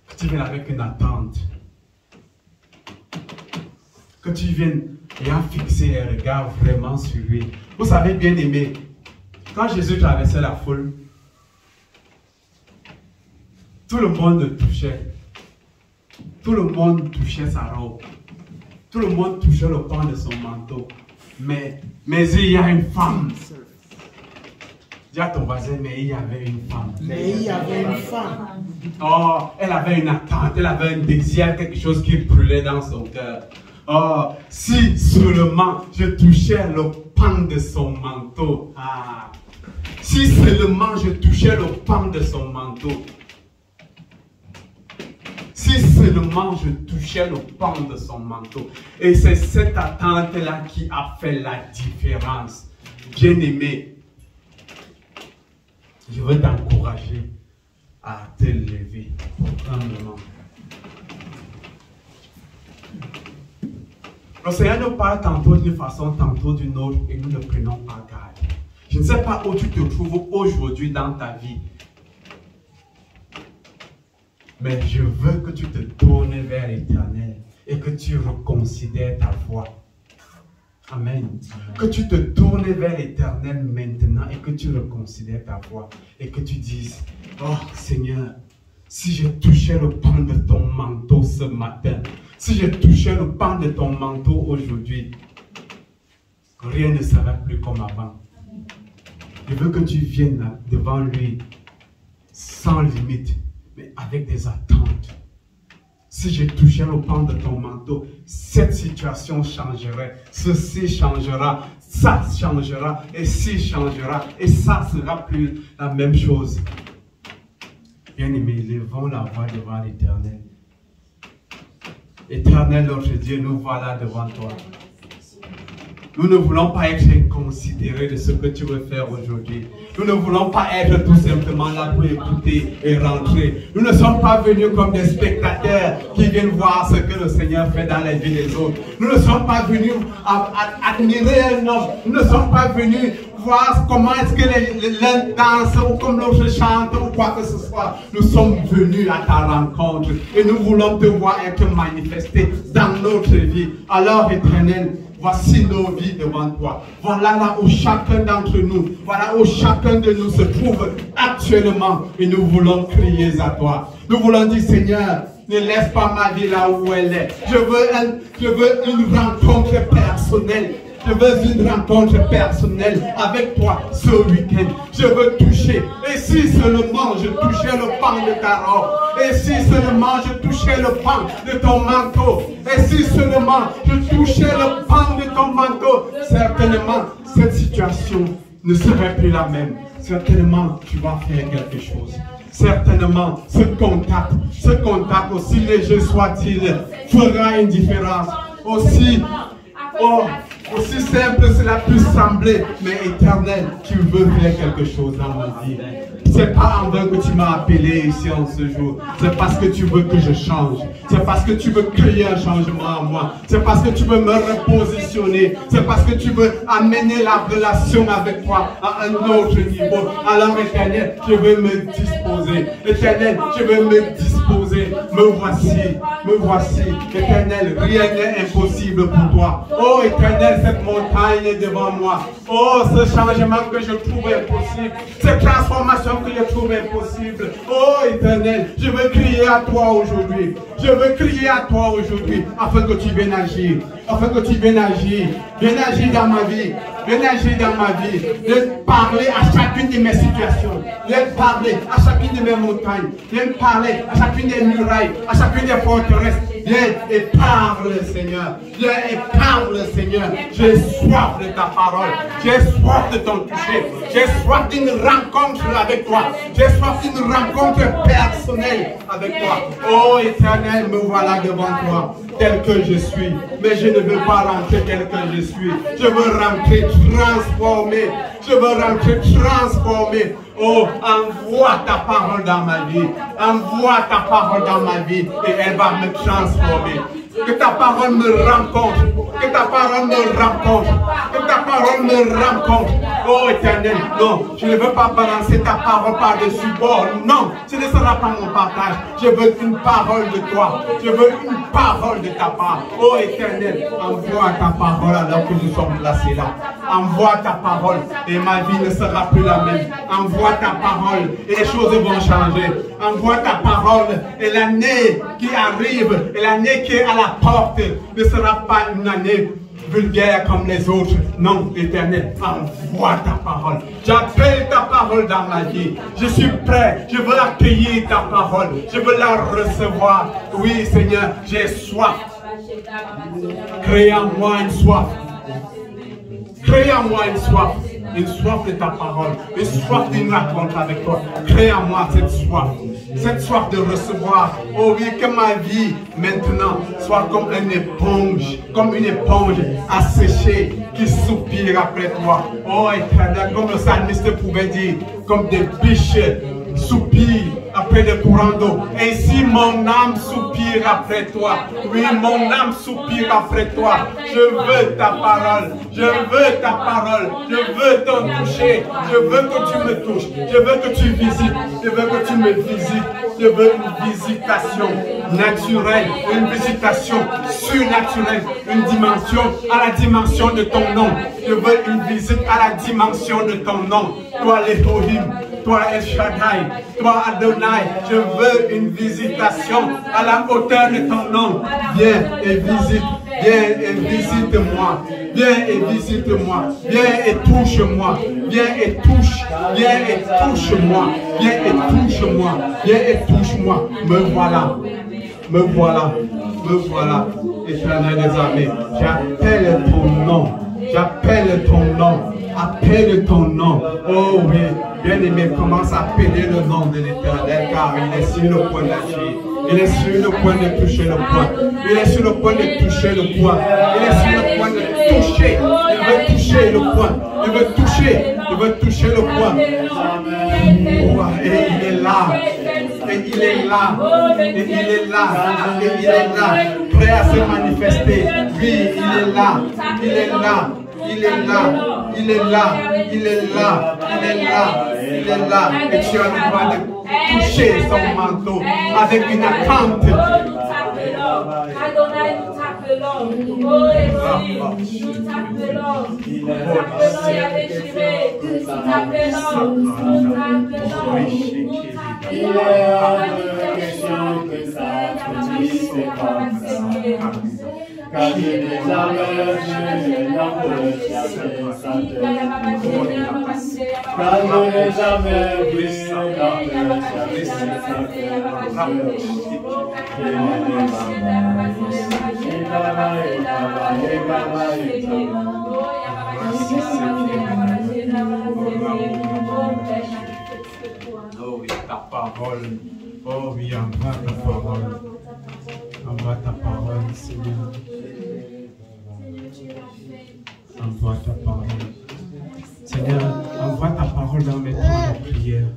que tu viennes avec une attente, que tu viennes ayant fixé les regards vraiment sur lui. Vous savez, bien aimé, quand Jésus traversait la foule, tout le monde le touchait. Tout le monde touchait sa robe. Tout le monde touchait le pan de son manteau. Mais il y a une femme. Dis à ton voisin, mais il y avait une femme. Mais il y avait une femme. Oh, elle avait une attente, elle avait un désir, quelque chose qui brûlait dans son cœur. Oh, si seulement je touchais le pan de son manteau. Ah, si seulement je touchais le pan de son manteau. Si seulement je touchais le pan de son manteau. Et c'est cette attente-là qui a fait la différence. Bien-aimé, je veux t'encourager à te lever pour un moment. Le Seigneur nous parle tantôt d'une façon, tantôt d'une autre, et nous ne prenons pas garde. Je ne sais pas où tu te trouves aujourd'hui dans ta vie. Mais je veux que tu te tournes vers l'Éternel et que tu reconsidères ta foi. Amen. Que tu te tournes vers l'Éternel maintenant et que tu reconsidères ta foi. Et que tu dises, oh Seigneur, si je touchais le pan de ton manteau ce matin, si je touchais le pan de ton manteau aujourd'hui, rien ne serait plus comme avant. Je veux que tu viennes là, devant lui sans limite, mais avec des attentes. Si je touchais le pan de ton manteau, cette situation changerait, ceci changera, ça changera, et ci changera, et ça sera plus la même chose. Bien-aimés, levons la voix devant l'Éternel. Éternel, notre Dieu, nous voilà devant toi. Nous ne voulons pas être inconsidérés de ce que tu veux faire aujourd'hui. Nous ne voulons pas être tout simplement là pour écouter et rentrer. Nous ne sommes pas venus comme des spectateurs qui viennent voir ce que le Seigneur fait dans la vie des autres. Nous ne sommes pas venus admirer un homme. Nous ne sommes pas venus voir comment est-ce que l'un danse ou comme l'autre chante ou quoi que ce soit. Nous sommes venus à ta rencontre et nous voulons te voir être manifesté dans notre vie. Alors, Éternel, voici nos vies devant toi. Voilà là où chacun d'entre nous, voilà où chacun de nous se trouve actuellement. Et nous voulons crier à toi. Nous voulons dire, Seigneur, ne laisse pas ma vie là où elle est. Je veux une rencontre personnelle. Je veux une rencontre personnelle avec toi ce week-end. Je veux toucher. Et si seulement je touchais le pan de ta robe. Et si seulement je touchais le pan de ton manteau. Et si seulement je touchais le pan de ton manteau. Certainement, cette situation ne serait plus la même. Certainement, tu vas faire quelque chose. Certainement, ce contact aussi léger soit-il, fera une différence. Aussi simple cela puisse sembler, mais Éternel, tu veux faire quelque chose dans ma vie. C'est pas en vain que tu m'as appelé ici en ce jour. C'est parce que tu veux que je change. C'est parce que tu veux créer un changement en moi. C'est parce que tu veux me repositionner. C'est parce que tu veux amener la relation avec toi à un autre niveau. Alors Éternel, je veux me disposer. Éternel, je veux me disposer. Me voici. Éternel, rien n'est impossible pour toi. Oh Éternel, cette montagne est devant moi. Oh, ce changement que je trouve impossible. Cette transformation que je trouve impossible. Oh Éternel, je veux crier à toi aujourd'hui. Je veux crier à toi aujourd'hui afin que tu viennes agir. Afin que tu viennes agir. Viens agir dans ma vie. Viens agir dans ma vie. Viens parler à chacune de mes situations. Viens parler à chacune de mes montagnes. Viens parler à chacune des murailles. À chacune des forteresses. Viens et parle, Seigneur. Viens et parle, Seigneur. J'ai soif de ta parole. J'ai soif de ton toucher. J'ai soif d'une rencontre avec toi. J'ai soif d'une rencontre personnelle avec toi. Oh Éternel, me voilà devant toi, tel que je suis. mais je ne veux pas rentrer tel que je suis. Je veux rentrer transformé. Je veux rentrer transformé. Oh, envoie ta parole dans ma vie. Envoie ta parole dans ma vie et elle va me transformer. Que ta parole me rencontre. Que ta parole me rencontre. Que ta parole me rencontre. Oh Éternel, non, je ne veux pas balancer ta parole par-dessus bord. Non, ce ne sera pas mon partage. Je veux une parole de toi. Je veux une parole de ta part. Oh Éternel, envoie ta parole alors que nous sommes placés là. Envoie ta parole et ma vie ne sera plus la même. Envoie ta parole et les choses vont changer. Envoie ta parole et l'année qui arrive et l'année qui est à la porte ne sera pas une année vulgaire comme les autres. Non, Éternel, envoie ta parole. J'appelle ta parole dans ma vie. Je suis prêt. Je veux accueillir ta parole. Je veux la recevoir. Oui, Seigneur, j'ai soif. Crée en moi une soif. Crée en moi une soif de ta parole, une soif d'une rencontre avec toi. Crée en moi cette soif de recevoir. Oh oui, que ma vie maintenant soit comme une éponge asséchée qui soupire après toi. Oh Éternel, comme le psalmiste pouvait dire, comme des biches soupirent après le courant d'eau. Ainsi mon âme soupire après toi. Oui, mon âme soupire après toi. Je veux ta parole. Je veux ta parole. Je veux t'en toucher. Je veux que tu me touches. Je veux que tu visites. Je veux que tu me visites. Je veux une visitation naturelle, une visitation surnaturelle, une dimension à la dimension de ton nom. Je veux une visite à la dimension de ton nom. Toi l'Elohim, toi El Shaddai, toi Adonai, je veux une visitation à la hauteur de ton nom. Viens et visite. Viens et visite-moi. Viens et visite-moi. Viens et touche-moi. Viens et touche. Viens et touche-moi. Viens et touche-moi. Viens et touche-moi. Me voilà. Me voilà. Me voilà. Éternel des armées. J'appelle ton nom. J'appelle ton nom. Appelle ton nom. Oh oui. Bien-aimé, commence à appeler le nom de l'Éternel car il est sur le point d'agir. Il est sur le point de toucher le point. Il est sur le point de toucher le point. Il est sur le point de toucher. Il veut toucher le point. Il veut toucher. Il veut toucher le point. Oh, et il est là. Et il est là. Et il est là. Et il est là. Prêt à se manifester. Oui, il est là. Il est là. Il est là, il est là, il est là, il est là, il est là. Et tu as le droit de toucher son manteau avec une attente. Adonai, nous t'appelons. Oh, Élie, nous t'appelons. Nous t'appelons, Yahvé Jireh. Nous t'appelons. Nous t'appelons. Nous t'appelons. Car je n'ai jamais vu l'amour car je n'ai jamais vu oh oui, ta parole. Oh oui, envoie ta parole. Envoie ta parole, Seigneur. Envoie ta parole. Seigneur, envoie ta parole dans mes temps de prière.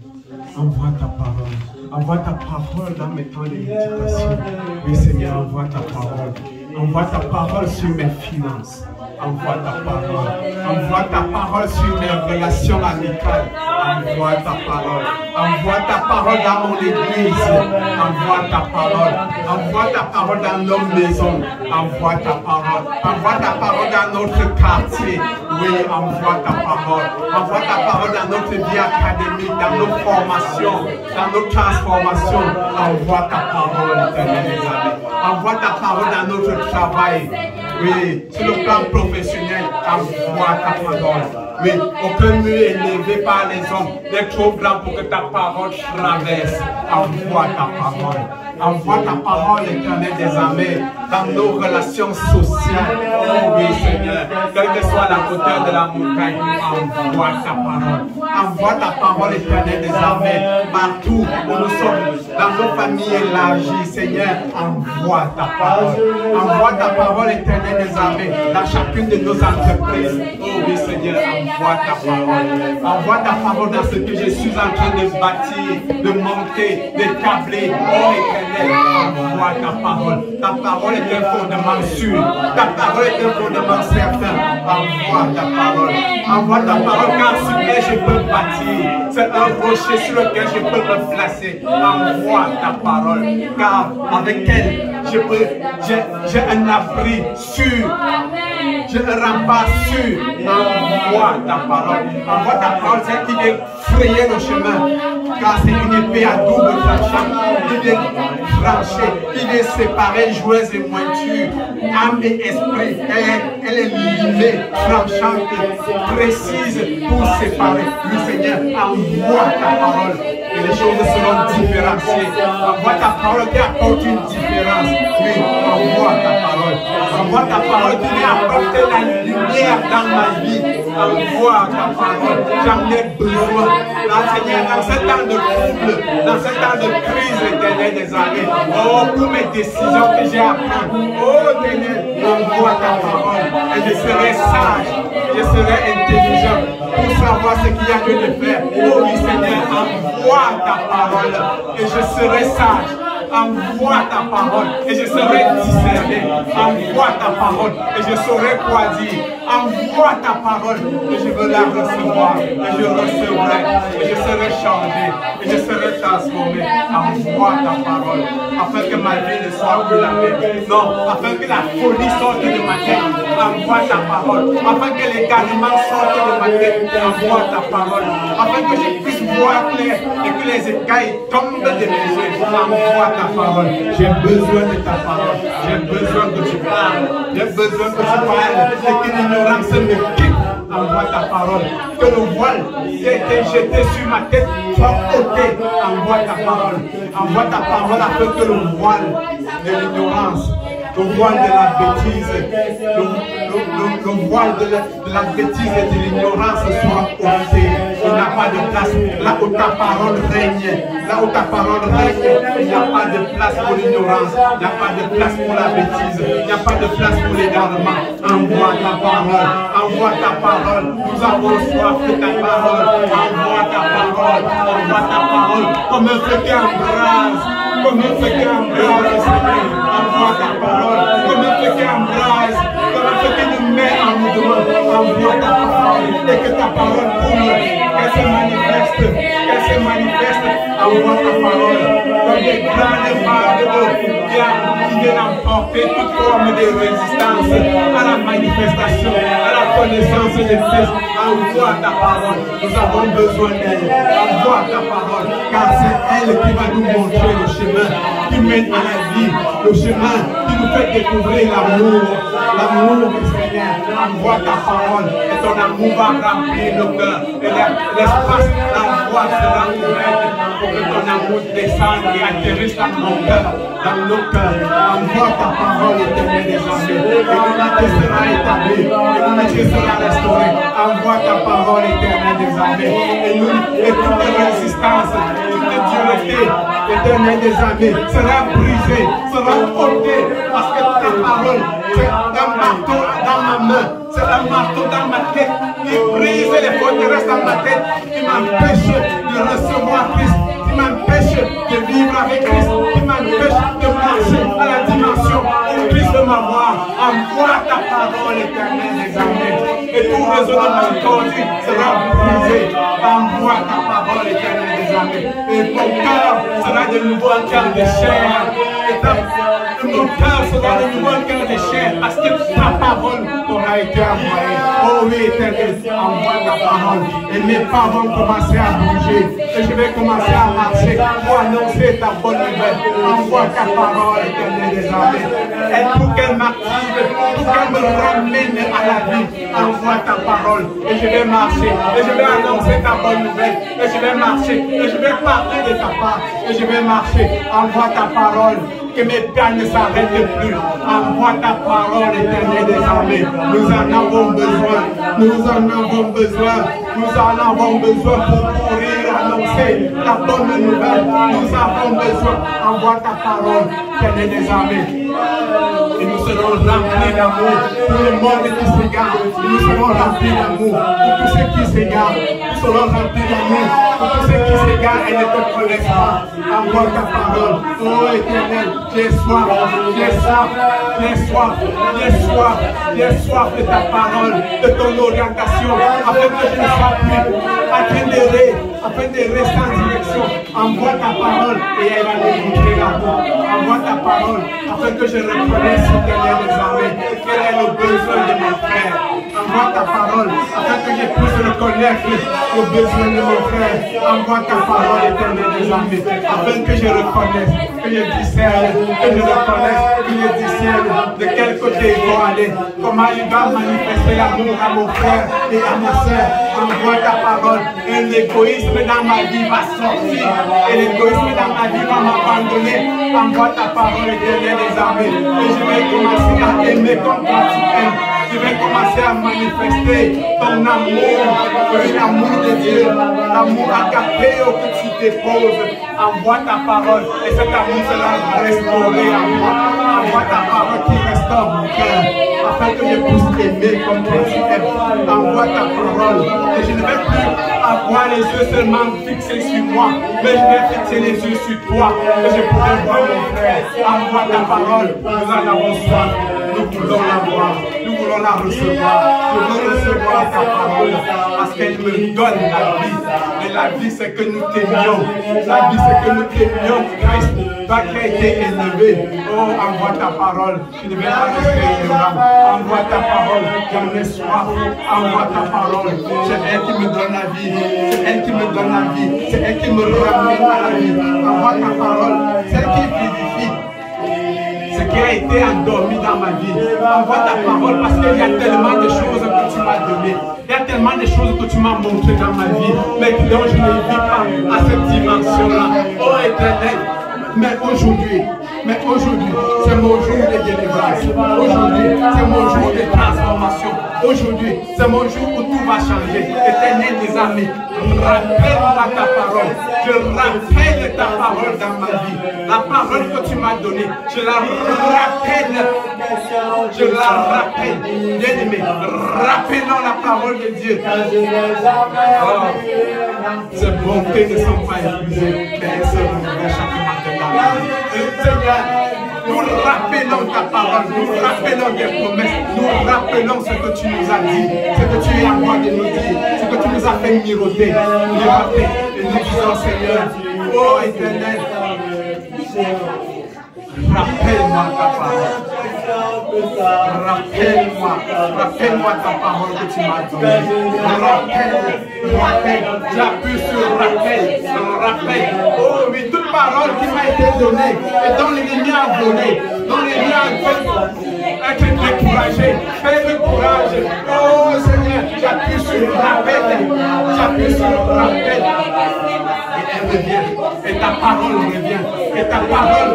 Envoie ta parole. Envoie ta parole dans mes temps de méditation. Oui, Seigneur, envoie ta parole. Envoie ta parole sur mes finances. Envoie ta parole. Envoie ta parole sur mes relations amicales. Envoie ta parole. Envoie ta parole dans mon église. Envoie ta parole. Envoie ta parole dans nos maisons. Envoie ta parole. Envoie ta parole dans notre quartier. Oui, envoie ta parole. Envoie ta parole dans notre vie académique, dans nos formations, dans nos transformations. Envoie ta parole, Éternel des armées. Envoie ta parole dans notre travail. Oui, sur le plan professionnel, envoie ta parole. Oui, aucun mur est élevé par les hommes n'est trop grand pour que ta parole traverse. Envoie ta parole. Envoie ta parole, Éternel des armées, dans nos relations sociales. Oh oui, Seigneur, quelle que soit la hauteur de la montagne, envoie ta parole. Envoie ta parole, Éternel des armées, partout où nous sommes, dans nos familles élargies, Seigneur, envoie ta parole. Envoie ta parole, Éternel des armées, dans chacune de nos entreprises. Oh oui, Seigneur, envoie ta parole. Envoie ta parole dans ce que je suis en train de bâtir, de monter, d'établir. Oh Éternel, envoie ta parole. Ta parole est un fondement sûr. Ta parole est un fondement certain. Envoie ta parole. Envoie ta parole car sur lequel je peux bâtir. C'est un rocher sur lequel je peux me placer. Envoie ta parole. Car avec elle, j'ai un abri sûr. J'ai un rempart sûr. Envoie ta parole. Envoie ta parole, c'est qui vient frayer le chemin. Car c'est une épée à double tranchant. Qui vient trancher, qui vient séparer joueurs et mointures. Âme et esprit. Elle est limée, tranchante, précise pour séparer. Le Seigneur, envoie ta parole. Et les choses seront différenciées. Envoie ta parole qui apporte une différence. Oui, envoie ta parole. Envoie ta parole qui vient apporter la lumière dans ma vie. Envoie ta parole. J'en ai besoin. Seigneur, dans ce temps de trouble, dans ce temps de crise éternelle des années, oh, pour mes décisions que j'ai à prendre, oh, Seigneur, envoie ta parole. Et je serai sage, je serai intelligent pour savoir ce qu'il y a lieu de faire. Oh oui, Seigneur, envoie ta parole et je serai sage. Envoie ta parole et je serai discerné. Envoie ta parole et je saurai quoi dire. Envoie ta parole et je veux la recevoir. Et je recevrai et je serai changé et je serai transformé. Envoie ta parole afin que ma vie ne soit plus la même. Non, afin que la folie sorte de ma tête. Envoie ta parole. Afin que l'égarement sorte de ma tête. Envoie ta parole. Afin que je puisse voir clair et que les écailles tombent de mes yeux. Envoie ta parole. J'ai besoin de ta parole. J'ai besoin que tu parles. J'ai besoin que tu parles et que l'ignorance me quitte. Envoie ta parole. Que le voile qui a été jeté sur ma tête soit ôté. Envoie ta parole. Envoie ta parole afin que le voile de l'ignorance, le voile de la bêtise, le voile de la bêtise et de l'ignorance soit ôté. Il n'y a pas de place. Là où ta parole règne, là où ta parole règne, il n'y a pas de place pour l'ignorance, il n'y a pas de place pour la bêtise, il n'y a pas de place pour l'égarement. Envoie ta parole, envoie ta parole. Nous avons soif de ta parole. Envoie ta parole, envoie ta parole. Comme un feu qui embrase, comme un feu qui embrase, Seigneur. Envoie ta parole, comme un feu qui embrase, comme un feu qui nous met en mouvement. Envoie ta parole et que ta parole coule, qu'elle se manifeste, qu'elle se manifeste. Envoie ta parole comme des grandes vagues d'eau qui viennent emporter toute forme de résistance à la manifestation, à la connaissance de Christ. Envoie ta parole, nous avons besoin d'elle. Envoie ta parole, car c'est elle qui va nous montrer le chemin qui mène à la vie, le chemin qui nous fait découvrir l'amour. L'amour du Seigneur. Envoie ta parole et ton amour va remplir nos cœurs. Et l'espace d'envoi sera ouvert pour que ton amour descende et atterrisse dans mon cœur, dans nos cœurs. Envoie ta parole, Éternel des armées. Et l'unité sera établie, et l'unité sera restaurée. Envoie ta parole, Éternel des armées. Et toute résistance, toute dureté, Éternel des armées, sera brisée, sera ôtée, parce que ta parole, c'est un marteau dans ma main, c'est un marteau dans ma tête qui brise les forteresses dans ma tête, qui m'empêche de recevoir Christ, qui m'empêche de vivre avec Christ, qui m'empêche de marcher à la dimension où Christ veut m'avoir. Envoie ta parole, Éternel des armées, et tout raisonnement conduit sera brisé. Envoie ta parole, Éternel des armées, et ton cœur sera de nouveau un cœur de chair. Mon cœur sera de nouveau un cœur de chair. Père, parce que ta parole aura été envoyée. Oh oui, Éternel, envoie ta parole. Et mes pas vont commencer à bouger. Et je vais commencer à marcher pour annoncer ta bonne nouvelle. Envoie ta parole, Éternel des armées. Et pour qu'elle m'active, pour qu'elle me ramène à la vie, envoie ta parole. Et je vais marcher. Et je vais annoncer ta bonne nouvelle. Et je vais marcher. Et je vais parler de ta part. Et je vais marcher. Envoie ta parole. Que mes pas ne s'arrêtent plus. Envoie ta parole, Éternel des armées. Nous en avons besoin. Nous en avons besoin. Nous en avons besoin pour courir, annoncer la bonne nouvelle. Nous avons besoin. Envoie ta parole, Éternel des armées. Et nous serons remplis d'amour pour le monde qui s'égare. Nous serons remplis d'amour pour tous ceux qui s'égarent. Nous serons remplis d'amour pour tous ceux qui s'égarent et ne te connaissent pas. Envoie ta parole. Oh Éternel, j'ai soif, j'ai soif, j'ai soif, j'ai soif, j'ai soif de ta parole, de ton orientation, afin que je ne sois plus atteindre, afin de rester en direction. Envoie ta parole et elle va démontrer l'amour. Envoie ta parole afin que je reconnaisse Éternel des armées quel est le besoin de mon frère. Envoie ta parole afin que je puisse reconnaître le besoin de mon frère. Envoie ta parole, Éternel des armées, afin que je reconnaisse, que je discerne, que je reconnaisse, que je discerne de quel côté il faut aller, comment il va manifester l'amour à mon frère et à ma soeur. Envoie ta parole et l'égoïsme dans ma vie va sortir et l'égoïsme dans ma vie va m'abandonner. Envoie ta parole, Éternel des armées, et je vais commencer à aimer comme toi tu aimes. Je vais commencer à manifester ton amour, l'amour de Dieu, l'amour agapé que tu déposes. Envoie ta parole et cet amour sera restauré à moi. Envoie ta parole qui restaure mon cœur, afin que je puisse aimer comme toi tu aimes. Envoie ta parole et je ne vais plus avoir les yeux seulement fixés sur moi, mais je vais fixer les yeux sur toi et je pourrai voir mon frère. Envoie ta parole, nous en avons soif. Nous voulons la voir, nous voulons la recevoir. Nous voulons recevoir ta parole parce qu'elle me donne la vie. Et la vie, c'est que nous t'aimions. La vie, c'est que nous t'aimions, Christ. Toi qui as été élevé. Oh, envoie ta parole. Tu ne vais pas rester ignorant. Envoie ta parole. J'en ai soif. Envoie ta parole. C'est elle qui me donne la vie. C'est elle qui me donne la vie. C'est elle qui me ramène à la vie. Envoie ta parole. Celle qui vivifie ce qui a été endormi dans ma vie. Envoie ta parole parce qu'il y a tellement de choses que tu m'as données. Il y a tellement de choses que tu m'as montrées dans ma vie, mais dont je ne vis pas à cette dimension-là. Oh Éternel, mais aujourd'hui, c'est mon jour de délivrance. Aujourd'hui, c'est mon jour de transformation. Aujourd'hui, c'est mon jour où tout va changer. Éternel des amis, rappelle-moi ta parole. Je rappelle ta parole dans ma vie. La parole que tu m'as donnée, je la rappelle. Je la rappelle. Bien-aimé, rappelons la parole de Dieu. Oh, ces bontés ne sont pas épuisées, mais elles se renouvellent chaque matin dans la vie. Seigneur, nous rappelons ta parole, nous rappelons tes promesses, nous rappelons ce que tu nous as dit, ce que tu es à moi de nous dire, ce que tu nous as fait miroiter, et nous disons Seigneur, oh Éternel, rappelle-moi ta parole. Rappelle-moi ta parole que tu m'as donnée. Rappelle, j'appuie sur rappel. Oh oui, toute parole qui m'a été donnée et dont l'ennemi a volé, dont l'ennemi a été découragé, fais le courage. Oh Seigneur, j'appuie sur rappel. Et elle revient, et ta parole revient, et ta parole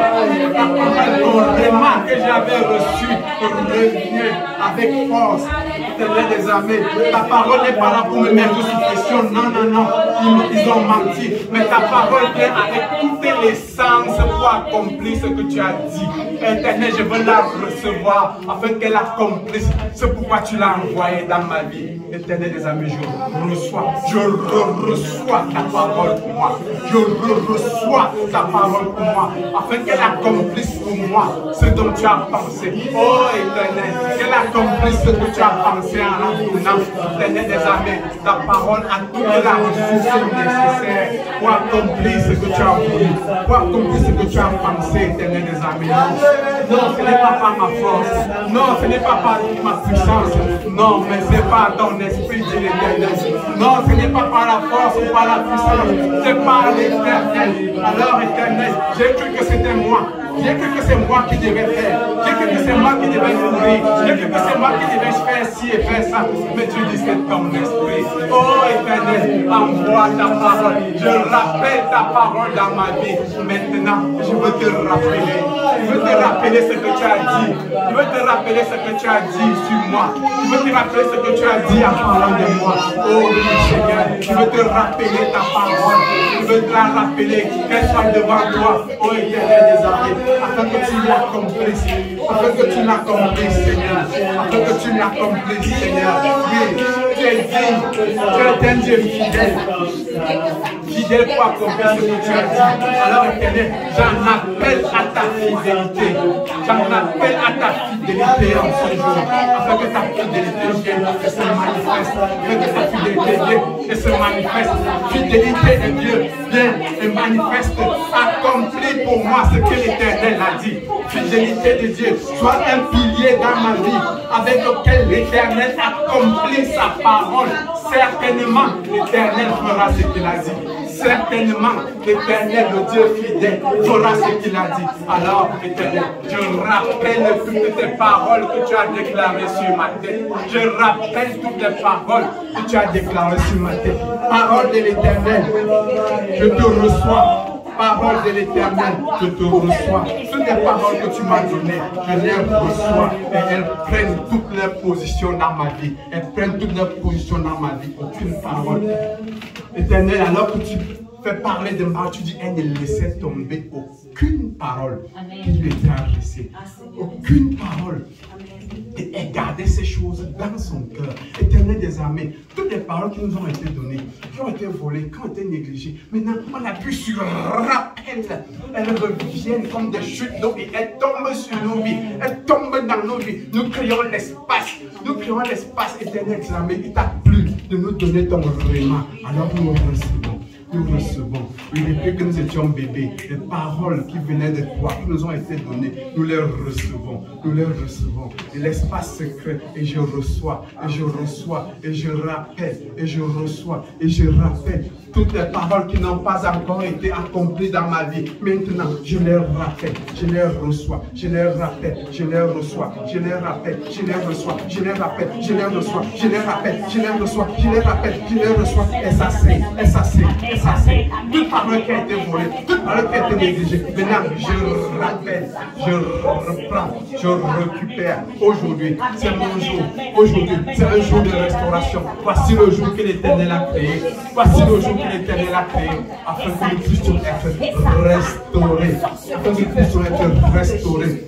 que j'avais reçu revient avec force. Éternel des armées, ta parole n'est pas là pour me mettre sous pression. Non, ils ont menti. Mais ta parole vient avec toutes les sens pour accomplir ce que tu as dit. Éternel, je veux la recevoir afin qu'elle accomplisse ce pourquoi tu l'as envoyée dans ma vie. Éternel des amis, je reçois ta parole pour moi. Je reçois ta parole pour moi afin qu'elle accomplisse pour moi ce dont tu as pensé. Oh Éternel, qu'elle accomplisse ce que tu as pensé en retournant. Éternel des armées, ta parole a toute la ressource nécessaire pour accomplir ce que tu as voulu, pour accomplir ce que tu as pensé, Éternel des armées. Non, ce n'est pas par ma force. Non, ce n'est pas par ma puissance. Non, mais c'est par ton esprit, dit l'Éternel. Non, ce n'est pas par la force ou par la puissance. C'est par l'Éternel. Alors, Éternel, j'ai cru que c'était moi. J'ai cru que c'est moi qui devais faire. J'ai cru que c'est moi qui devais nourrir. J'ai cru que c'est moi qui devais faire ci et faire ça. Mais tu dis c'est ton esprit. Oh Éternel, envoie ta parole. Je rappelle ta parole dans ma vie. Maintenant, je veux te rappeler. Je veux te rappeler ce que tu as dit. Je veux te rappeler ce que tu as dit sur moi. Je veux te rappeler ce que tu as dit en parlant de moi. Oh oui, Seigneur, je veux te rappeler ta parole. Je veux te la rappeler qu'elle soit devant toi. Oh Éternel des armées. Afin que tu l'accomplisses, afin que tu l'accomplisses, Seigneur, afin que tu l'accomplisses, Seigneur. Oui, tu es digne, tu es un Dieu fidèle, fidèle pour accomplir ce que tu as dit. Alors, Éternel, j'en appelle à ta fidélité, j'en appelle à ta fidélité en ce jour, afin que ta fidélité vienne et se manifeste, afin que ta fidélité vienne et se manifeste. Fidélité de Dieu vient et manifeste, accomplit pour moi ce que l'Éternel a dit. Fidélité de Dieu soit un pilier dans ma vie avec lequel l'Éternel accomplit sa parole. Certainement, l'Éternel fera ce qu'il a dit. Certainement, l'Éternel, le Dieu fidèle, fera ce qu'il a dit. Alors, Éternel, je rappelle toutes tes paroles que tu as déclarées sur ma tête. Je rappelle toutes les paroles que tu as déclarées sur ma tête. Parole de l'Éternel, je te reçois. Parole de l'Éternel, je te reçois. Toutes les paroles que tu m'as données, je les reçois. Et elles prennent toutes leurs positions dans ma vie. Elles prennent toutes leurs positions dans ma vie. Aucune parole. Éternel, alors que tu fais parler de moi, tu dis, elle ne laissait tomber aucune parole qui lui était adressée. Aucune parole. Et elle gardait ces choses dans son cœur. Éternel des armées, toutes les paroles qui nous ont été données, qui ont été volées, qui ont été négligées, maintenant on appuie sur rappel. Elles reviennent comme des chutes d'eau et elles tombent sur nos vies. Elles tombent dans nos vies. Nous créons l'espace. Nous créons l'espace, Éternel des armées. Il t'a plu de nous donner ton réma. Alors nous recevons. Nous recevons, et depuis que nous étions bébés, les paroles qui venaient de toi, qui nous ont été données, nous les recevons, et l'espace secret, et je reçois, et je reçois, et je rappelle, et je reçois, et je rappelle toutes les paroles qui n'ont pas encore été accomplies dans ma vie. Maintenant, je les rappelle, je les reçois, je les rappelle, je les reçois, je les rappelle, je les reçois, je les rappelle, je les reçois, je les rappelle, je les reçois, je les rappelle, je les reçois, et ça c'est, ça c'est. Toute parole qui a été volée, toute parole qui a été négligée, maintenant je rappelle, je reprends, je récupère. Aujourd'hui, c'est mon jour. Aujourd'hui, c'est un jour de restauration. Voici le jour que l'Éternel a créé. Voici le jour que l'Éternel a créé, afin que nous puissions être restaurés. Afin que nous puissions être restaurés.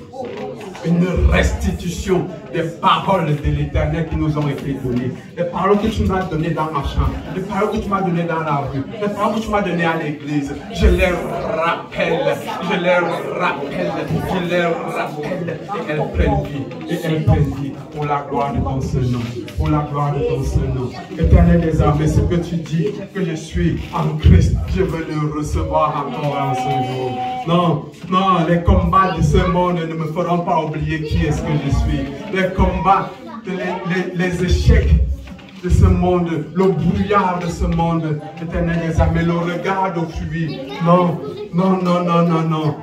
Une restitution des paroles de l'Éternel qui nous ont été données. Les paroles que tu m'as données dans ma chambre, les paroles que tu m'as données dans la rue, les paroles que tu m'as données à l'église. Je les rappelle, je les rappelle, je les rappelle. Et elles prennent vie, et elles prennent vie pour la gloire de ton Saint-Nom. Pour la gloire de ton Saint-Nom. Éternel des armées, ce que tu dis que je suis en Christ, je veux le recevoir encore en ce jour. Non, non, les combats de ce monde ne me feront pas oublier qui est-ce que je suis. Les combats, les échecs de ce monde, le brouillard de ce monde, Éternel des armées, le regard au fuir. Non, non, non, non, non, non.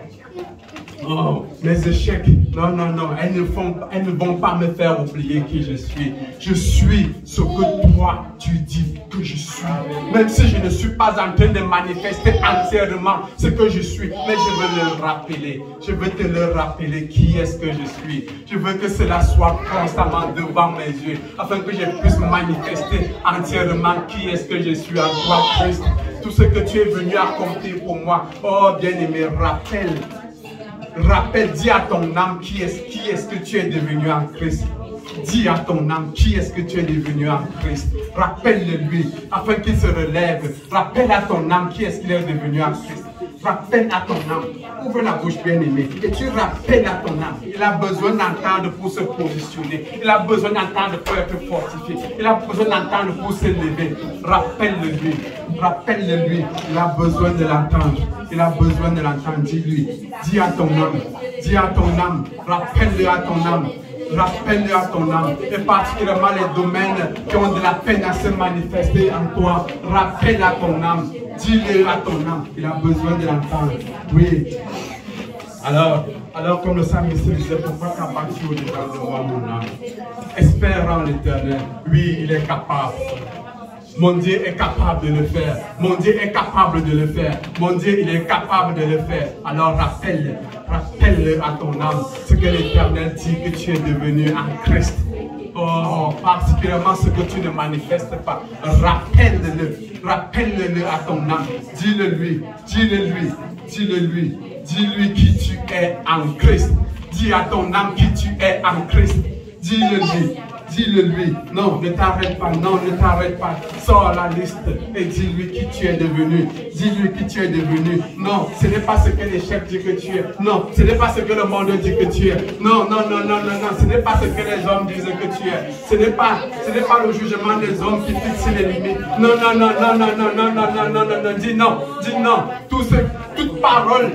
Oh, les échecs, non, non, non, elles ne vont pas me faire oublier qui je suis. Je suis ce que toi tu dis que je suis. Même si je ne suis pas en train de manifester entièrement ce que je suis, mais je veux le rappeler. Je veux te le rappeler qui est-ce que je suis. Je veux que cela soit constamment devant mes yeux, afin que je puisse manifester entièrement qui est-ce que je suis en toi, Christ. Tout ce que tu es venu accomplir pour moi. Oh, bien-aimé, rappelle. Rappelle, dis à ton âme qui est-ce que tu es devenu en Christ. Dis à ton âme qui est-ce que tu es devenu en Christ. Rappelle-le lui afin qu'il se relève. Rappelle à ton âme qui est-ce qu'il est devenu en Christ. Rappelle à ton âme. ouvre la bouche, bien-aimé, et tu rappelles à ton âme. Il a besoin d'entendre pour se positionner. Il a besoin d'entendre pour être fortifié. Il a besoin d'entendre pour s'élever. Rappelle-le-lui. Rappelle-le-lui. Il a besoin de l'entendre. Il a besoin de l'entendre. Dis-lui. Dis à ton âme. Dis à ton âme. Rappelle-le à ton âme. Rappelle-le à ton âme, et particulièrement les domaines qui ont de la peine à se manifester en toi. Rappelle à ton âme, dis-le à ton âme, il a besoin de l'entendre. Oui. Alors comme le psalmiste disait, pourquoi qu'abattu au-dedans de moi mon âme? Espère en l'Éternel, oui, il est capable. Mon Dieu est capable de le faire. Mon Dieu est capable de le faire. Mon Dieu, il est capable de le faire. Alors rappelle à ton âme ce que l'Éternel dit que tu es devenu en Christ. Oh, particulièrement ce que tu ne manifestes pas. Rappelle-le à ton âme. Dis-le-lui, dis-le-lui, dis-le-lui. Dis-lui qui tu es en Christ. Dis à ton âme qui tu es en Christ. Dis-le-lui. Dis-le-lui, non, ne t'arrête pas, non, ne t'arrête pas. Sors la liste et dis-lui qui tu es devenu. Dis-lui qui tu es devenu. Non, ce n'est pas ce que les chefs disent que tu es. Non, ce n'est pas ce que le monde dit que tu es. Non, non, non, non, non, non, ce n'est pas ce que les hommes disent que tu es. Ce n'est pas le jugement des hommes qui fixe les limites. Non, non, non, non, non, non, non, non, non, non, non, non, dis non, toute parole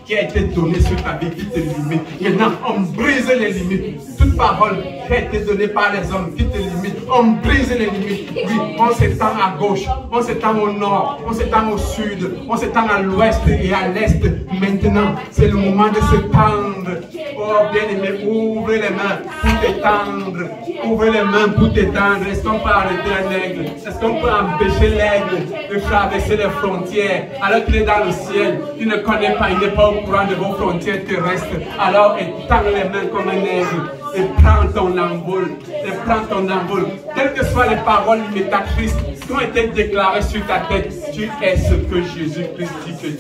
qui a été donnée sur ta vie, qui te limite. Maintenant, on brise les limites. Toute parole qui a été donnée par les hommes, qui te limite, on brise les limites. Oui, on s'étend à gauche, on s'étend au nord, on s'étend au sud, on s'étend à l'ouest et à l'est. Maintenant, c'est le moment de s'étendre. Oh, bien-aimé, ouvre les mains pour t'étendre. Ouvre les mains pour t'étendre. Est-ce qu'on peut arrêter un aigle? Est-ce qu'on peut empêcher l'aigle de traverser les frontières alors qu'il est dans le ciel? Il ne connaît pas, il n'est pas au courant de vos frontières terrestres. Alors étends les mains comme un aigle et prends ton envol. Et prends ton envol. Quelles que soient les paroles limitatrices qui ont été déclarées sur ta tête, tu es ce que Jésus-Christ dit que tu es.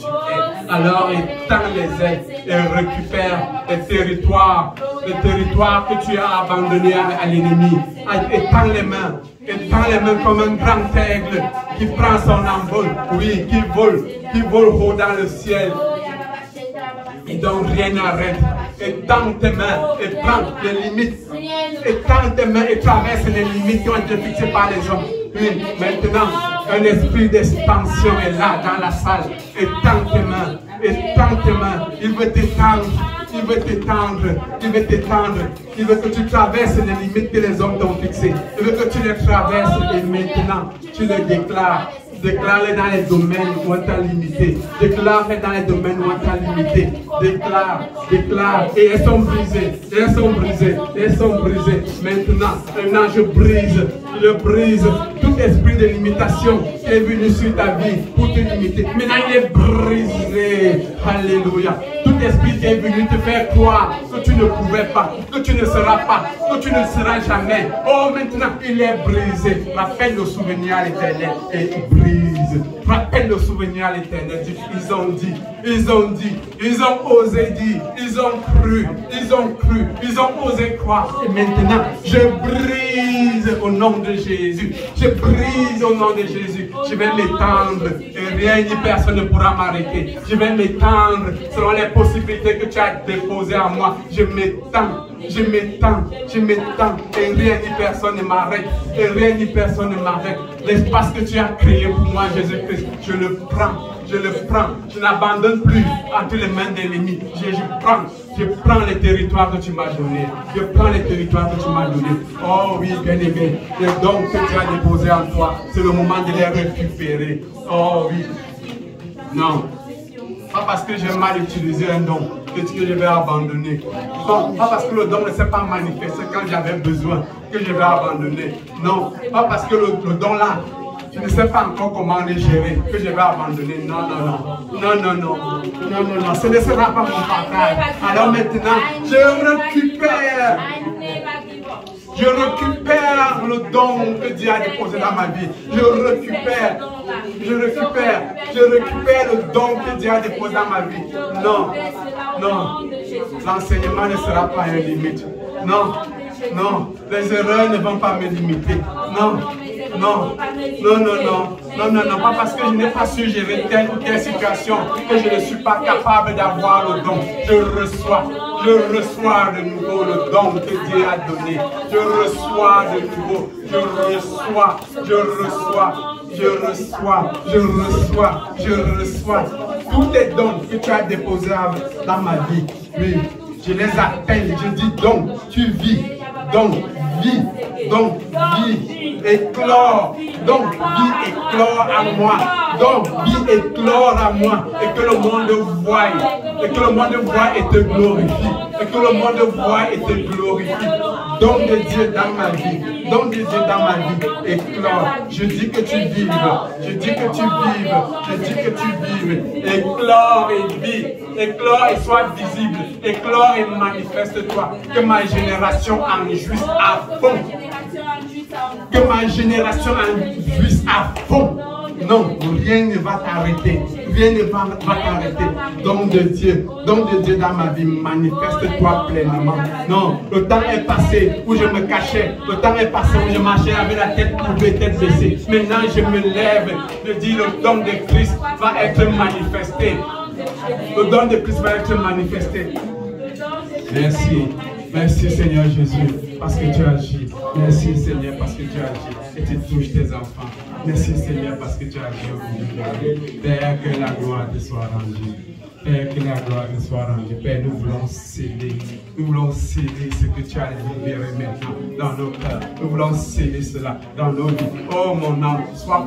Alors étends les ailes et récupère les territoires que tu as abandonnés à l'ennemi. Étends les mains comme un grand aigle qui prend son envol, oui, qui vole haut dans le ciel. Et donc rien n'arrête. Étends tes mains et prends les limites. Étends tes mains et traverse les limites qui ont été fixées par les hommes. Oui, maintenant, un esprit d'expansion est là dans la salle. Étends tes mains. Étends tes mains. Il veut t'étendre. Il veut t'étendre. Il veut t'étendre. Il veut que tu traverses les limites que les hommes t'ont fixées. Il veut que tu les traverses et maintenant, tu les déclares. Déclare-les dans les domaines où on t'a limité. Déclare-les dans les domaines où on t'a limité. Déclare. Et elles sont brisées. Elles sont brisées. Maintenant, je brise tout esprit de limitation qui est venu sur ta vie pour te limiter. Maintenant, il est brisé. Alléluia. Tout esprit qui est venu te faire croire que tu ne pouvais pas, que tu ne seras pas, que tu ne seras jamais. Oh, maintenant, il est brisé. Rappelle le souvenir à l'Éternel et brise. Rappelle le souvenir à l'Éternel. Ils ont osé dire, ils ont osé croire. Et maintenant, je brise au nom de Jésus. Je brise au nom de Jésus. Je vais m'étendre et rien ni personne ne pourra m'arrêter. Je vais m'étendre selon les possibilités que tu as déposées en moi. Je m'étends et rien ni personne ne m'arrête. L'espace que tu as créé pour moi, Jésus-Christ, je le prends. Je n'abandonne plus entre les mains de l'ennemi. Je prends les territoires que tu m'as donnés. Oh oui, bien-aimé, les dons que tu as déposés en toi, c'est le moment de les récupérer. Oh oui. Non. Pas parce que j'ai mal utilisé un don que je vais abandonner. Non, pas parce que le don ne s'est pas manifesté quand j'avais besoin que je vais abandonner. Non, pas parce que le don là, je ne sais pas encore comment le gérer que je vais abandonner. Non. Ce ne sera pas mon partage. Alors maintenant, je récupère le don que Dieu a déposé dans ma vie. Je récupère le don que Dieu a déposé dans ma vie. Non. L'enseignement ne sera pas une limite. Non. Les erreurs ne vont pas me limiter. Non. Non, non, non, non, non, non, non, pas parce que je n'ai pas su gérer telle ou telle situation que je ne suis pas capable d'avoir le don. Je reçois de nouveau le don que Dieu a donné. Je reçois de nouveau, je reçois. Tous les dons que tu as déposés dans ma vie, oui, je les appelle, je dis donc, tu vis, donc vis, éclore, donc vis, éclore à moi, donc vis, éclore à moi, et que le monde voie, et te glorifie, et te glorifie. Don de Dieu dans ma vie, éclore. Je dis que tu vives, éclore et vis, éclore et sois visible, éclore et manifeste-toi, que ma génération en jouisse à fond, Non, rien ne va t'arrêter. Don de Dieu dans ma vie, manifeste-toi pleinement. Non, le temps est passé où je me cachais. Le temps est passé où je marchais avec la tête coupée, tête baissée. Maintenant, je me lève. Je dis, le don de Christ va être manifesté. Le don de Christ va être manifesté. Merci. Merci Seigneur Jésus, parce que tu agis. Merci Seigneur, parce que tu agis et tu touches tes enfants. Merci Seigneur, parce que tu agis au bout de Père, que la gloire te soit rendue. Père, que la gloire te soit rendue. Père, nous voulons céder ce que tu as libéré maintenant dans nos cœurs. Nous voulons céder cela dans nos vies. Oh mon âme, sois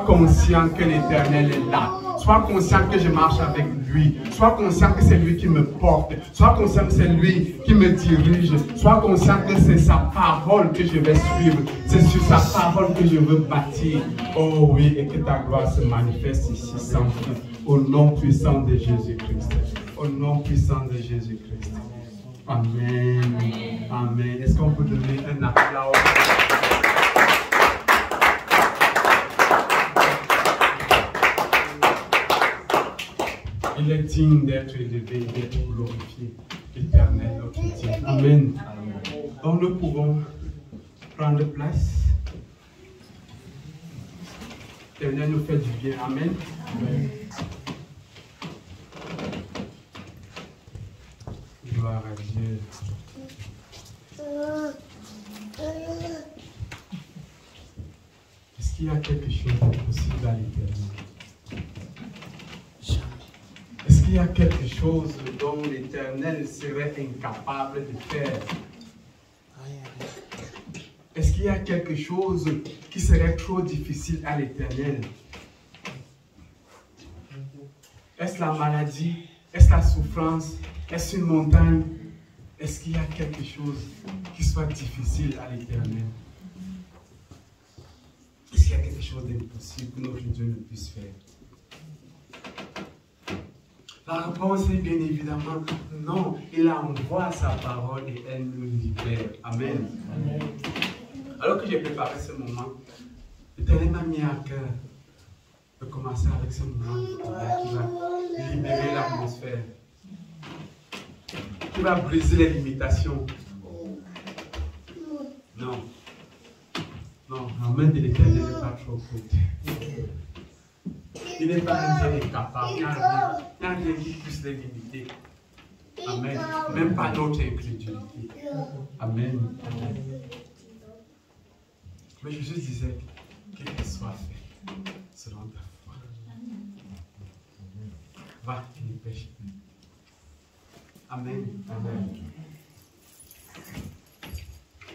conscient que l'Éternel est là. Sois conscient que je marche avec lui. Sois conscient que c'est lui qui me porte. Sois conscient que c'est lui qui me dirige. Sois conscient que c'est sa parole que je vais suivre. C'est sur sa parole que je veux bâtir. Oh oui, et que ta gloire se manifeste ici sans fin. Au nom puissant de Jésus-Christ. Au nom puissant de Jésus-Christ. Amen. Amen. Est-ce qu'on peut donner un applaudissement? Il est digne d'être élevé, d'être glorifié, éternel, notre Dieu. Amen. Donc nous pouvons prendre place. L'éternel nous fait du bien. Amen. Amen. Gloire à Dieu. Est-ce qu'il y a quelque chose de possible à l'éternel? Est-ce qu'il y a quelque chose dont l'Éternel serait incapable de faire? Est-ce qu'il y a quelque chose qui serait trop difficile à l'Éternel? Est-ce la maladie? Est-ce la souffrance? Est-ce une montagne? Est-ce qu'il y a quelque chose qui soit difficile à l'Éternel? Est-ce qu'il y a quelque chose d'impossible que notre Dieu ne puisse faire? La réponse est bien évidemment non. Il envoie sa parole et elle nous libère. Amen. Amen. Alors que j'ai préparé ce moment, l'Éternel m'a mis à cœur de commencer avec ce moment qui va libérer l'atmosphère, qui va briser les limitations. Non. Non, la main de l'Éternel n'est pas trop courte. Il n'est pas un Dieu incapable. Il n'y a rien qui puisse les limiter. Amen. Même pas notre incrédulité. Amen. Mais Jésus disait qu'il soit fait selon ta foi. Va et ne pêche plus. Amen. Amen.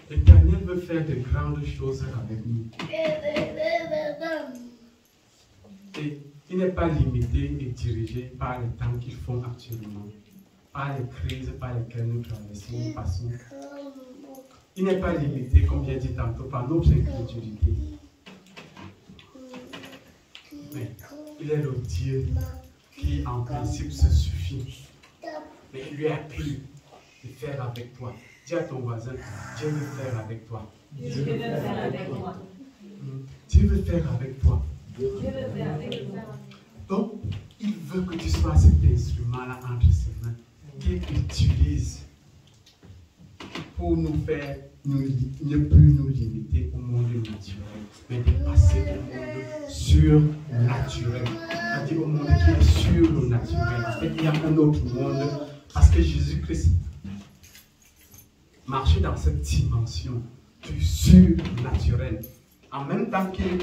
L'Éternel veut faire de grandes choses avec nous. Et il n'est pas limité et dirigé par les temps qu'ils font actuellement, par les crises par lesquelles nous traversons, nous passons. Il n'est pas limité, comme j'ai dit tantôt, par notre incrédulité. Mais il est le Dieu qui, en principe, se suffit. Mais il lui a plu de faire avec toi. Dis à ton voisin, Dieu veut faire avec toi. Dieu veut faire avec toi. Dieu veut faire avec toi. Donc, il veut que tu sois cet instrument-là entre ses mains, qu'il utilise pour nous faire ne plus nous limiter au monde naturel, mais de passer au monde surnaturel. C'est-à-dire au monde qui est sur le naturel. En fait, il y a un autre monde parce que Jésus-Christ marchait dans cette dimension du surnaturel. En même temps qu'il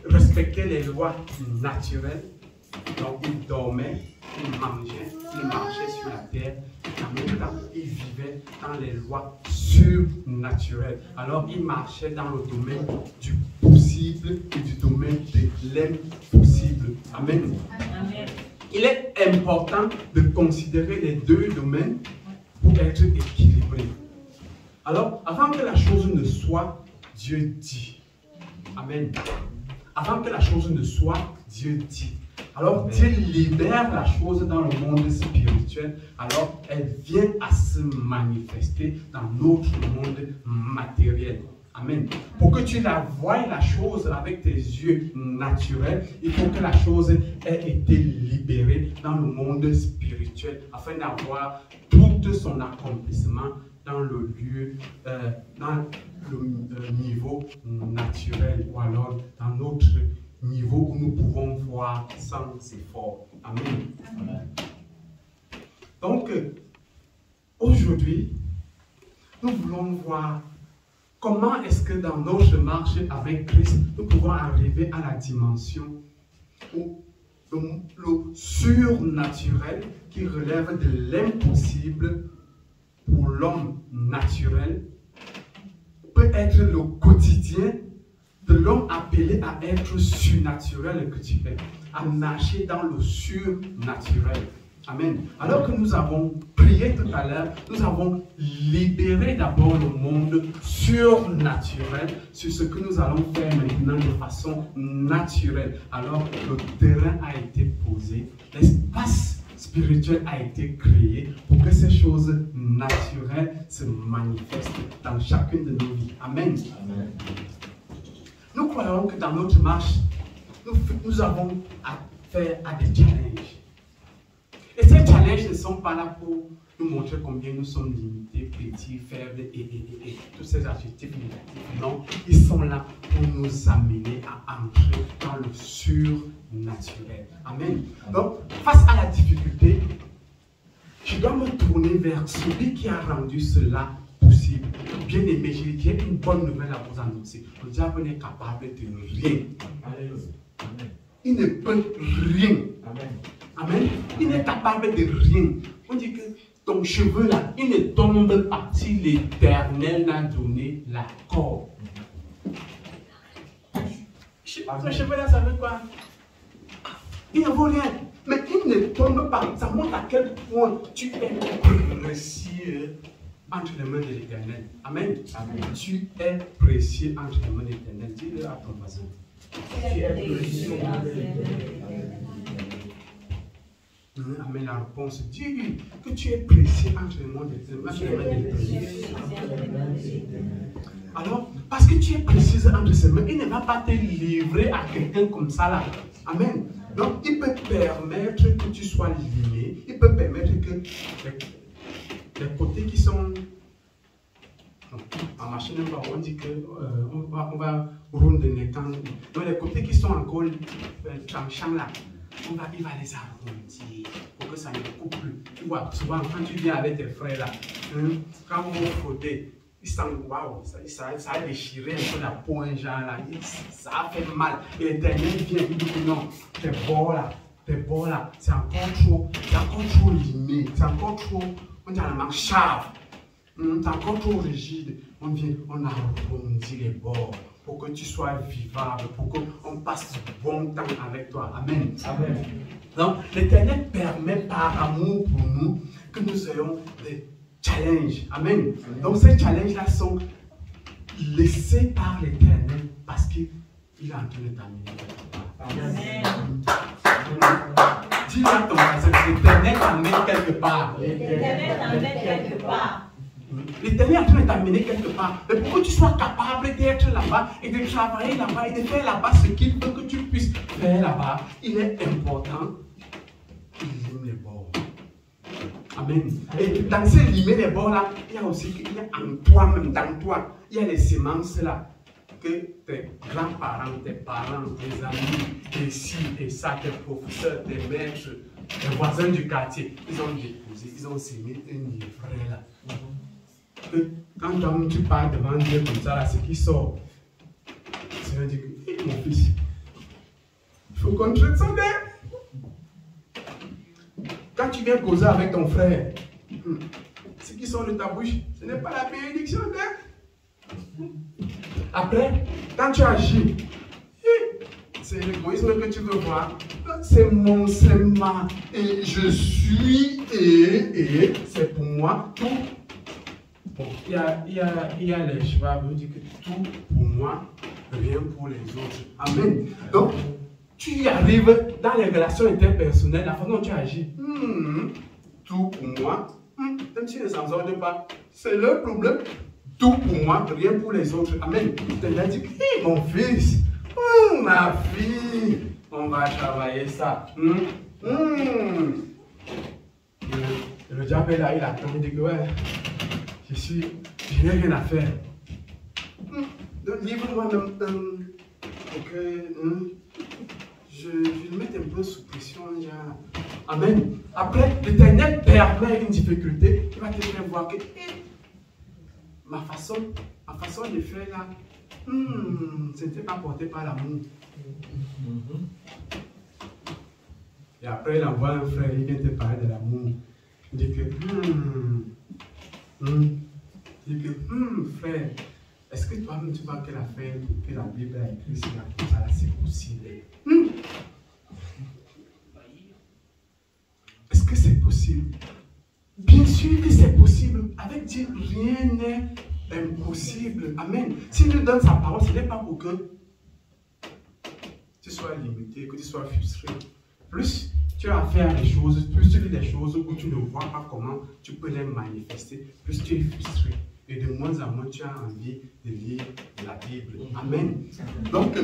respectait les lois naturelles, donc il dormait, il mangeait, il marchait sur la terre, et en même temps il vivait dans les lois surnaturelles. Alors il marchait dans le domaine du possible et du domaine de l'impossible. Amen. Amen. Il est important de considérer les deux domaines pour être équilibré. Alors, avant que la chose ne soit, Dieu dit. Amen. Avant que la chose ne soit, Dieu dit. Alors, Dieu libère la chose dans le monde spirituel. Alors, elle vient à se manifester dans notre monde matériel. Amen. Pour que tu la voies, la chose, avec tes yeux naturels, il faut que la chose ait été libérée dans le monde spirituel afin d'avoir tout son accomplissement dans le lieu, dans le niveau naturel ou alors dans notre niveau où nous pouvons voir sans effort. Amen. Amen. Donc, aujourd'hui, nous voulons voir comment est-ce que dans notre marche avec Christ, nous pouvons arriver à la dimension où le surnaturel qui relève de l'impossible pour l'homme naturel peut être le quotidien de l'homme appelé à être surnaturel que tu es, à marcher dans le surnaturel. Amen. Alors que nous avons prié tout à l'heure, nous avons libéré d'abord le monde surnaturel sur ce que nous allons faire maintenant de façon naturelle. Alors le terrain a été posé, l'espace spirituel a été créé pour que ces choses naturelles se manifestent dans chacune de nos vies. Amen. Amen. Nous croyons que dans notre marche, nous avons affaire à des challenges. Et ces challenges ne sont pas là pour nous montrer combien nous sommes limités, petits, faibles et tous ces adjectifs négatifs. Non, ils sont là pour nous amener à entrer dans le surnaturel. Amen. Donc, face à la difficulté, je dois me tourner vers celui qui a rendu cela possible. Bien aimé, j'ai une bonne nouvelle à vous annoncer. Le diable n'est capable de rien. Il ne peut rien. Amen. Amen. Il n'est capable de rien. On dit que ton cheveu là, il ne tombe pas si l'Éternel n'a donné l'accord. Ton cheveu là, ça veut quoi? Il ne vaut rien. Mais il ne tombe pas. Ça montre à quel point tu es précieux entre les mains de l'Éternel. Amen. Amen. Tu es précieux entre les mains de l'Éternel. Dis-le à ton voisin. Tu es précieux entre les mains de l'Éternel. Amen. La réponse, dis que tu es précieux entre les mains de l'Éternel. Alors, parce que tu es précieux entre ses mains, il ne va pas te livrer à quelqu'un comme ça là. Amen. Donc, il peut permettre que tu sois limé. Il peut permettre que les côtés qui sont... En machine, on dit qu'on va rouler les temps. Donc, les côtés qui sont encore tranchants là, il va les arrondir pour que ça ne coupe plus. Tu vois, souvent, quand tu viens avec tes frères là, quand vous vous frottez, ils sentent, waouh, ça a déchiré un peu la peau, un genre là, ça a fait mal. Et l'Éternel vient, il dit que non, tes bords là, c'est encore trop limé, c'est encore trop, on dit à la chave, c'est encore trop rigide. On vient, on arrondit les bords pour que tu sois vivable, pour qu'on passe du bon temps avec toi. Amen. Amen. Donc, l'Éternel permet par amour pour nous que nous ayons des challenges. Amen. Donc, ces challenges-là sont laissés par l'Éternel parce qu'il est en train de t'amener. Amen. Dis à ton voisin, l'Éternel t'amène quelque part. L'Éternel t'amène quelque part. L'Éternel est en train de t'amener quelque part. Mais pour que tu sois capable d'être là-bas et de travailler là-bas et de faire là-bas ce qu'il veut que tu puisses faire là-bas, il est important qu'il lime les bords. Amen. Et dans ces limés, les bords là, il y a aussi, il y a en toi-même, dans toi, il y a les semences là que tes grands-parents, tes parents, tes amis, tes ci et ça, tes professeurs, tes maîtres, les voisins du quartier, ils ont déposé, ils ont semé un livret là. Que quand tu parles devant Dieu comme ça, là, ce qui sort, c'est un dit que, hey, mon fils, il faut qu'on traite son dé. Quand tu viens causer avec ton frère, ce qui sort de ta bouche, ce n'est pas la bénédiction d'eux. Après, quand tu agis, c'est l'égoïsme que tu veux voir. C'est mon seulement. Et je suis, et c'est pour moi tout. Bon, il y a les chevaux qui disent que tout pour moi, rien pour les autres. Amen. Donc, tu y arrives dans les relations interpersonnelles, la façon dont tu agis. Tout pour moi, même si ne s'en sortent pas, c'est leur problème. Tout pour moi, rien pour les autres. Amen. Tu as dit, hey, mon fils, ma fille, on va travailler ça. Le diable est là, il attend, il dit que ouais, je n'ai rien à faire. Donc, livre-moi même je le mets un peu sous pression. Amen. Après, l'Éternel permet une difficulté, il va te faire voir que ma façon de faire là, ce n'était pas porté par l'amour. Et après, il envoie un frère, il vient te parler de l'amour. Il dit que, frère, est-ce que toi-même tu vois que l'affaire que la Bible a écrit sur la chose là, c'est possible? Est-ce que c'est possible? Bien sûr que c'est possible. Avec Dieu, rien n'est impossible. Amen. S'il nous donne sa parole, ce n'est pas pour que tu sois limité, que tu sois frustré. Plus tu as affaire à des choses, plus tu fais des choses où tu ne vois pas comment tu peux les manifester, plus tu es frustré. Et de moins en moins, tu as envie de lire la Bible. Amen. Donc,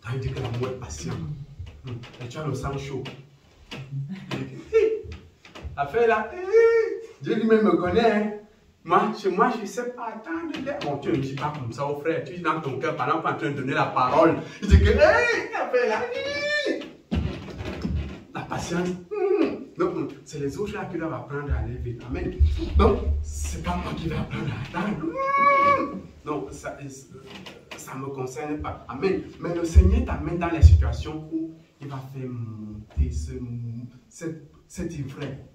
quand il dit que l'amour est patient, et tu as le sang chaud. L'affaire là, Dieu lui-même me connaît. Hein. Moi, chez moi, je ne sais pas attendre. Bon, tu ne dis pas comme ça au frère. Tu dis dans ton cœur, pendant qu'on est en train de donner la parole. Il dit que, l'affaire là, la patience. Donc, c'est les autres là qui doivent apprendre à aller vite. Amen. Donc, c'est pas moi qui vais apprendre à attendre. Non, ça ne me concerne pas. Amen. Mais le Seigneur t'amène dans les situations où il va faire monter cet ivraie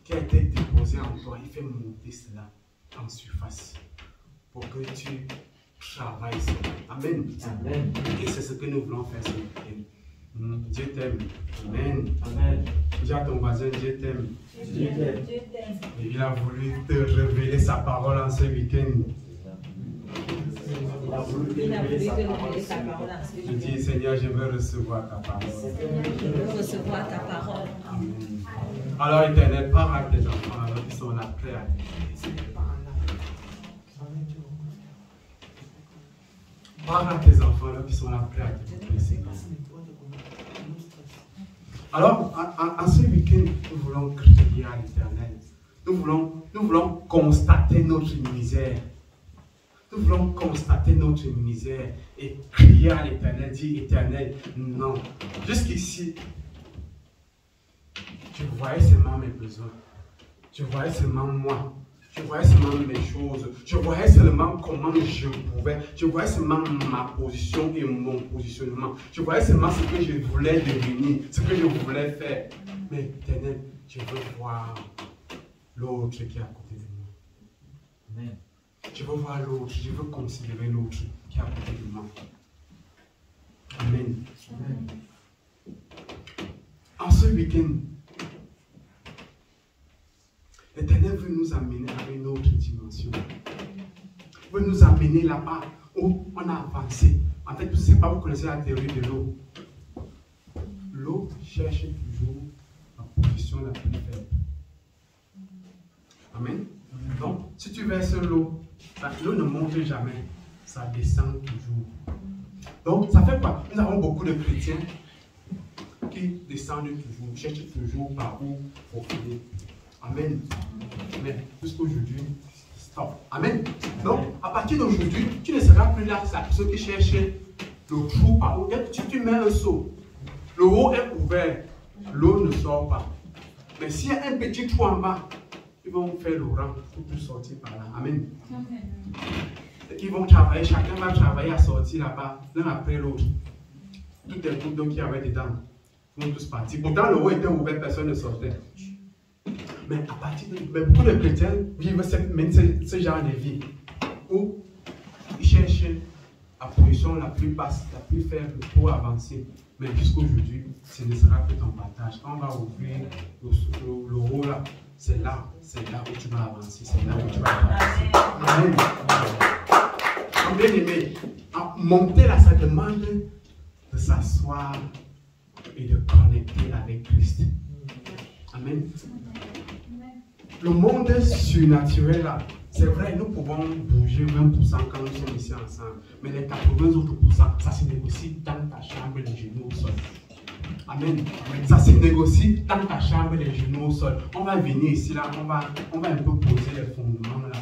qui a été déposé en toi. Il fait monter cela en surface pour que tu travailles cela. Amen. Amen. Et c'est ce que nous voulons faire ce week-end. Dieu t'aime. Amen. Amen. Dis à ton voisin, Dieu t'aime. Dieu t'aime. Et il a voulu te révéler sa parole en ce week-end. Il a voulu te révéler sa parole. Je dis, Seigneur, je veux recevoir ta parole. Je veux recevoir ta parole. Amen. Alors, Éternel, parle à tes enfants alors qu'ils sont là prêts à t'écouter. Parle à tes enfants alors qu'ils sont là prêts à t'écouter. Alors, en ce week-end, nous voulons crier à l'Éternel. Nous voulons constater notre misère. Nous voulons constater notre misère et crier à l'Éternel, dire Éternel, non. Jusqu'ici, tu voyais seulement mes besoins. Tu voyais seulement moi. Je voyais seulement mes choses. Je voyais seulement comment je pouvais. Je voyais seulement ma position et mon positionnement. Je voyais seulement ce que je voulais devenir, ce que je voulais faire. Mais Éternel, je veux voir l'autre qui est à côté de moi. Amen. Je veux voir l'autre. Je veux considérer l'autre qui est à côté de moi. Amen. Amen. En ce week-end, l'Éternel veut nous amener à une autre dimension. Il veut nous amener là-bas où on a avancé. En fait, je ne sais pas, vous connaissez la théorie de l'eau. L'eau cherche toujours la position la plus faible. Amen. Donc, si tu verses l'eau, l'eau ne monte jamais. Ça descend toujours. Donc, ça fait quoi? Nous avons beaucoup de chrétiens qui descendent toujours, cherchent toujours par où profiler. Amen. Amen. Jusqu'aujourd'hui, stop. Amen. Donc, à partir d'aujourd'hui, tu ne seras plus là, c'est la personne qui cherche le trou par où. Tu mets un seau, le haut est ouvert, l'eau ne sort pas. Mais s'il y a un petit trou en bas, ils vont faire le rang pour tout sortir par là. Amen. Ils vont travailler, chacun va travailler à sortir là-bas, l'un après l'autre. Toutes les gouttes d'eau qu'il y avait dedans vont tous partir. Pourtant, le haut était ouvert, personne ne sortait. Mais à partir de. Mais beaucoup de chrétiens vivent ce genre de vie où ils cherchent la position la plus basse, la plus faible pour avancer. Mais jusqu'aujourd'hui, ce ne sera plus ton partage. Quand on va ouvrir le haut là, c'est là où tu vas avancer, c'est là où tu vas avancer. Amen. Bien aimé, monter là, ça demande de s'asseoir et de connecter avec Christ. Amen. Le monde surnaturel là, c'est vrai, nous pouvons bouger 20% quand nous sommes ici ensemble, mais les 80 autres %, ça se négocie dans ta chambre, les genoux au sol. Amen. Ça se négocie dans ta chambre, les genoux au sol. On va venir ici, là, on va un peu poser les fondements là.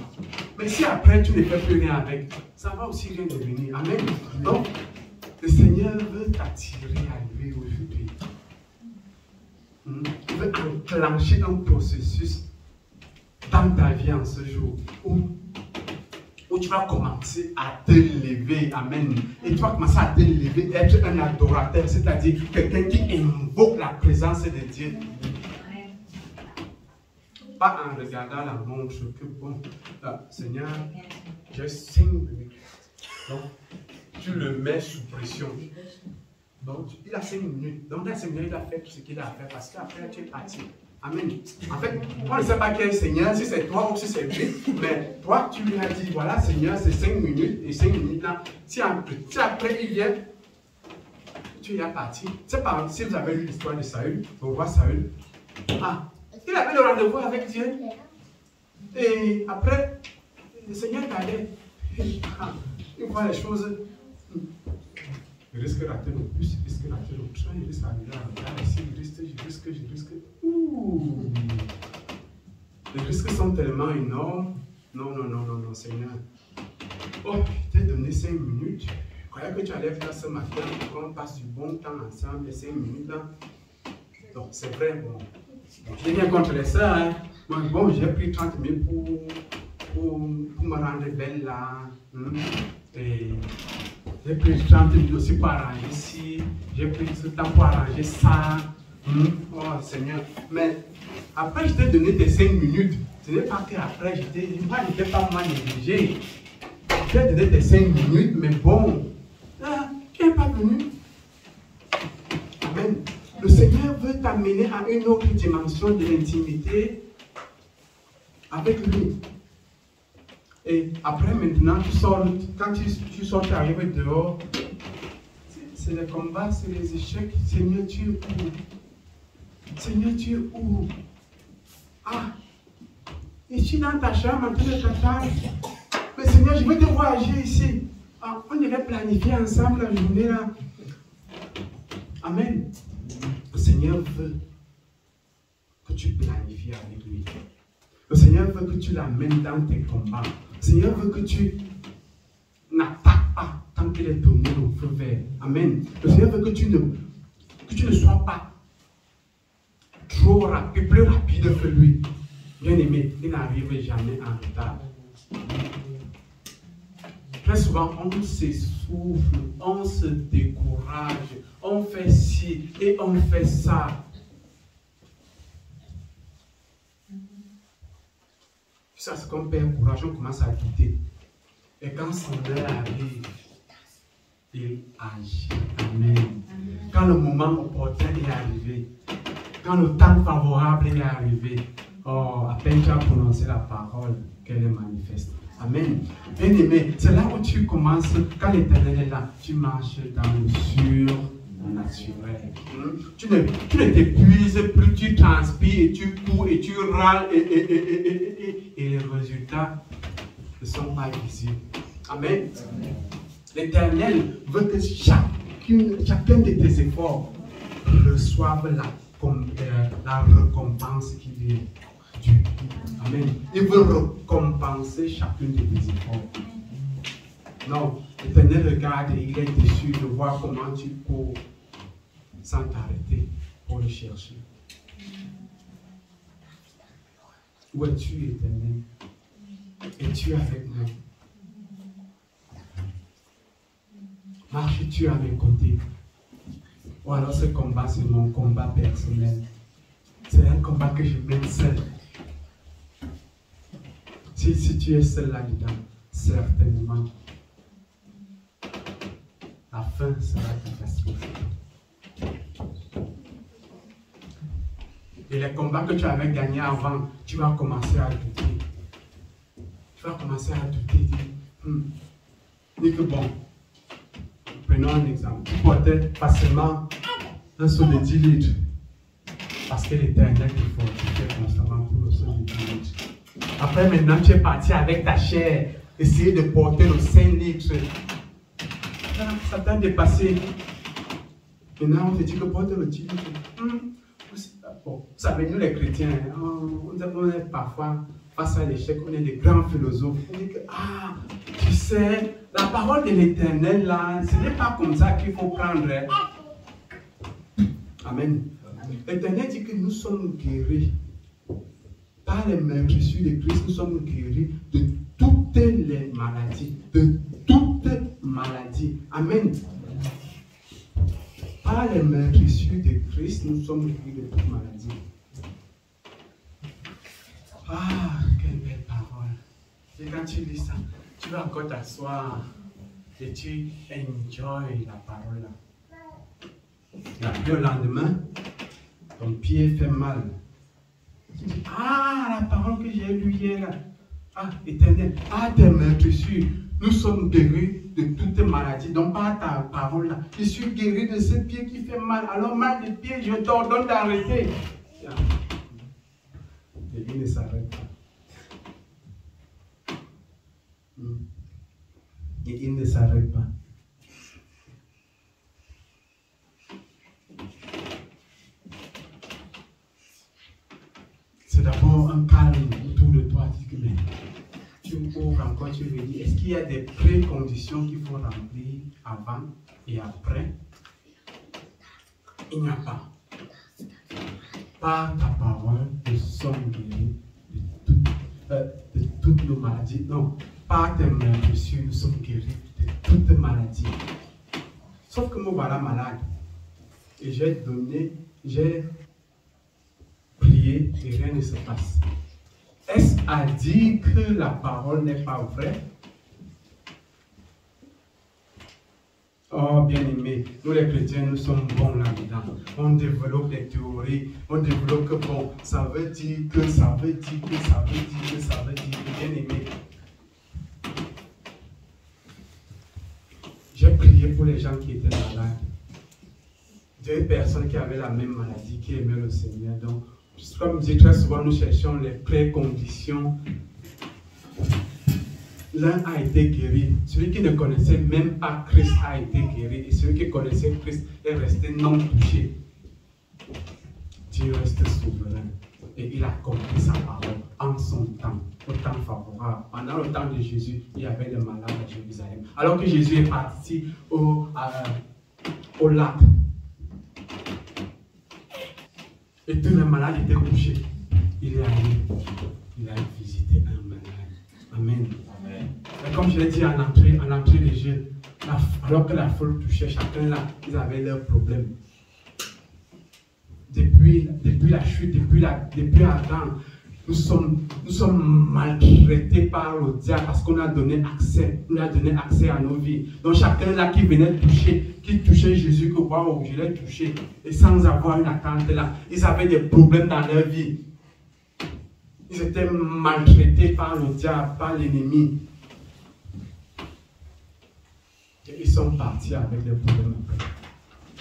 Mais si après tu ne fais plus rien avec, ça va aussi rien devenir. Amen. Donc, le Seigneur veut t'attirer à lui aujourd'hui. Il veut enclencher un processus dans ta vie en ce jour où tu vas commencer à t'élever, amen. Et tu vas commencer à t'élever, être un adorateur, c'est-à-dire quelqu'un qui invoque la présence de Dieu. Pas en regardant la montre que bon, Seigneur, j'ai 5 minutes. Donc, tu le mets sous pression. Donc, il a 5 minutes. Donc, dans 5 minutes, il a fait tout ce qu'il a à faire parce qu'après, tu es parti. Amen. En fait, on ne sait pas quel Seigneur, si c'est toi ou si c'est lui, mais toi, tu lui as dit, voilà, Seigneur, c'est 5 minutes, et 5 minutes là, si après il vient, tu es parti. C'est pas si vous avez lu l'histoire de Saül, le roi Saül. Ah, il avait le rendez-vous avec Dieu. Et après, le Seigneur t'allait. Il voit les choses. Il risque de rater le bus, il risque de rater le train, il risque d'arriver en retard ici, je risque. Ouh. Les risques sont tellement énormes. Non, Seigneur. Oh, je t'ai donné 5 minutes. Je croyais que tu allais faire ce matin, qu'on passe du bon temps ensemble, les 5 minutes là. Donc, c'est vrai, bon. J'ai bien contre les sœurs, hein. Bon, j'ai pris 30 minutes pour me rendre belle là. Et j'ai pris 30 minutes aussi pour arranger ici. J'ai pris ce temps pour arranger ça. Oh Seigneur. Mais après, je t'ai donné tes 5 minutes. Ce n'est pas qu'après, je n'étais pas mal négligé. Je t'ai donné tes 5 minutes, mais bon, tu n'es pas venu. Amen. Le Seigneur veut t'amener à une autre dimension de l'intimité avec lui. Et après, maintenant, tu sors, quand tu sors, tu arrives dehors, c'est le combat, c'est les échecs. Seigneur, tu es où? Seigneur, tu es où? Ah, ici dans ta chambre, en train de t'attendre. Mais Seigneur, je veux te voir agir ici. Ah, on devait planifier ensemble la journée là. Amen. Le Seigneur veut que tu planifies avec lui. Le Seigneur veut que tu l'amènes dans tes combats. Le Seigneur veut que tu n'attaques pas tant qu'il est donné le feu vert. Amen. Le Seigneur veut que tu ne sois pas trop rapide, plus rapide que lui. Bien aimé, il n'arrive jamais en retard. Très souvent, on s'essouffle, on se décourage, on fait ci et on fait ça. Ça, c'est qu'on perd courage, on commence à douter. Et quand son heure arrive, il agit. Amen. Quand le moment opportun est arrivé, quand le temps favorable est arrivé, oh, à peine tu as prononcé la parole, qu'elle est manifeste. Amen. Bien aimé, c'est là où tu commences, quand l'Éternel est là, tu marches dans le surnaturel. Tu ne t'épuises plus, tu transpires et tu cours et tu râles et les résultats ne sont pas visibles. Amen. L'Éternel veut que chacun de tes efforts reçoivent la récompense qui vient du. Amen. Il veut récompenser chacun de tes efforts. Non, l'Éternel regarde et il est déçu de voir comment tu cours sans t'arrêter pour le chercher. Où es-tu, Éternel? Es-tu avec moi? Marches-tu à mes côtés? Ou alors ce combat, c'est mon combat personnel. C'est un combat que je mène seul. Si tu es seul là-dedans, certainement, la fin sera catastrophique. Et les combats que tu avais gagnés avant, tu vas commencer à douter. Tu vas commencer à douter. Dis que bon, prenons un exemple. Tu portais facilement un seau de 10 litres. Parce que l'Éternel te fortifiait constamment pour le seau de 10 litres. Après, maintenant, tu es parti avec ta chair, essayer de porter le 5 litres. Ça t'a dépassé. Maintenant, on te dit que porte le 10 litres. Bon, vous savez, nous les chrétiens, on est parfois face à l'échec, on est des grands philosophes. On dit que, tu sais, la parole de l'Éternel, là, ce n'est pas comme ça qu'il faut prendre. Amen. L'Éternel dit que nous sommes guéris. Par les meurtrissures de Christ, nous sommes guéris de toutes les maladies. De toutes maladies. Amen. Par les meurtrissures de Christ, nous sommes guéris de toute maladie. Quelle belle parole. Et quand tu lis ça, tu vas encore t'asseoir et tu enjoy la parole là. Et puis au lendemain, ton pied fait mal. Tu dis, la parole que j'ai lue hier là. Éternel, tes meurtrissures, nous sommes guéris de toute maladie. Donc par ta parole là, je suis guéri de ce pied qui fait mal. Alors mal de pied, je t'ordonne d'arrêter. Et il ne s'arrête pas. Et il ne s'arrête pas. C'est d'abord un calme autour de toi. Tu ouvres encore, tu lui dis, est-ce qu'il y a des préconditions qu'il faut remplir avant et après? Il n'y a pas. Par ta parole, nous sommes guéris de toutes nos maladies. Non, par tes meurtrissures, nous sommes guéris de toutes maladies. Sauf que moi, voilà malade. Et j'ai prié et rien ne se passe. Est-ce à dire que la parole n'est pas vraie? Oh, bien-aimés, nous les chrétiens, nous sommes bons là-dedans. On développe des théories, on développe que bon, ça veut dire que, ça veut dire que, ça veut dire que, ça veut dire que, bien-aimés. J'ai prié pour les gens qui étaient malades. Deux personnes qui avaient la même maladie, qui aimaient le Seigneur. Donc, comme je dis très souvent, nous cherchons les préconditions. L'un a été guéri. Celui qui ne connaissait même pas Christ a été guéri. Et celui qui connaissait Christ est resté non touché. Dieu reste souverain. Et il a accompli sa parole en son temps, au temps favorable. Pendant le temps de Jésus, il y avait des malades à Jérusalem. Alors que Jésus est parti au lac. Et tous les malades étaient couchés. Il est allé visiter un malade. Amen. Amen. Et comme je l'ai dit en entrée des jeunes, alors que la foule touchait chacun là, ils avaient leurs problèmes. Depuis la chute, depuis Adam, nous sommes maltraités par le diable parce qu'on a donné accès à nos vies. Donc chacun là qui venait toucher, qui touchait Jésus, que waouh, je l'ai touché, et sans avoir une attente là, ils avaient des problèmes dans leur vie. Ils étaient maltraités par le diable, par l'ennemi. Et ils sont partis avec des problèmes.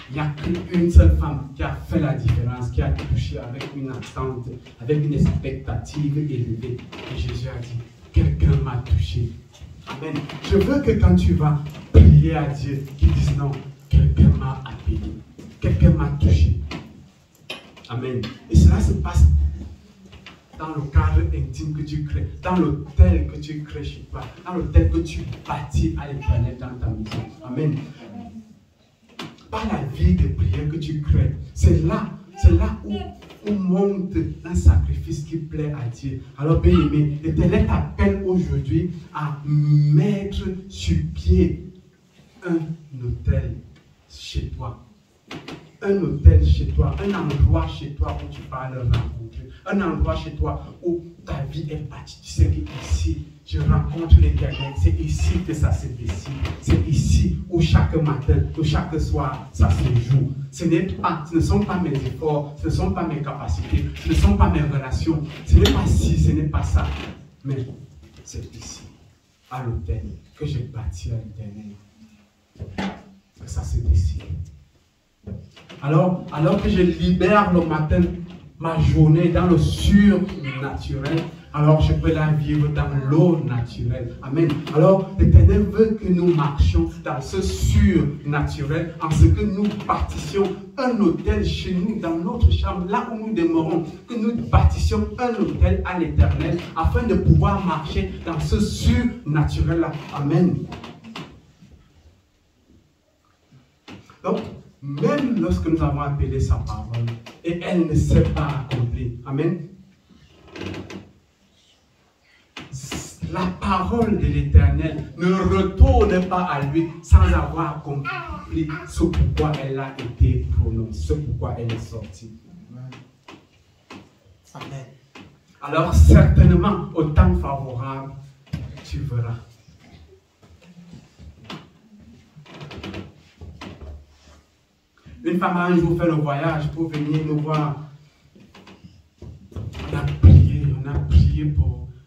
Il n'y a qu'une seule femme qui a fait la différence, qui a touché avec une attente, avec une expectative élevée. Et Jésus a dit, quelqu'un m'a touché. Amen. Je veux que quand tu vas prier à Dieu, qu'il dise non, quelqu'un m'a appelé, quelqu'un m'a touché. Amen. Et cela se passe dans le cadre intime que tu crées, dans l'hôtel que tu crées chez toi, dans l'hôtel que tu bâtis à l'éternel dans ta maison. Amen. Par la vie de prière que tu crées, c'est là où monte un sacrifice qui plaît à Dieu. Alors, bien aimé, l'Éternel t'appelle aujourd'hui à mettre sur pied un hôtel chez toi. Un hôtel chez toi, un endroit chez toi où tu vas le rencontrer. Un endroit chez toi où ta vie est bâtie. Tu sais qu'ici, je rencontre l'Éternel. C'est ici que ça se décide. C'est ici où chaque matin, où chaque soir, ça se joue. Ce ne sont pas mes efforts, ce ne sont pas mes capacités, ce ne sont pas mes relations. Ce n'est pas ci, ce n'est pas ça. Mais c'est ici, à l'hôtel, que j'ai bâti à l'Éternel. Que ça se décide. Alors que je libère le matin ma journée dans le surnaturel, alors je peux la vivre dans l'eau naturelle. Amen. Alors l'Éternel veut que nous marchions dans ce surnaturel, en ce que nous bâtissions un hôtel chez nous, dans notre chambre, là où nous demeurons, que nous bâtissions un hôtel à l'Éternel, afin de pouvoir marcher dans ce surnaturel-là. Amen. Donc, même lorsque nous avons appelé sa parole, et elle ne s'est pas accomplie. Amen. La parole de l'Éternel ne retourne pas à lui sans avoir accompli ce pourquoi elle a été prononcée, ce pourquoi elle est sortie. Amen. Alors certainement, au temps favorable, tu verras. Une femme a un jour fait le voyage pour venir nous voir.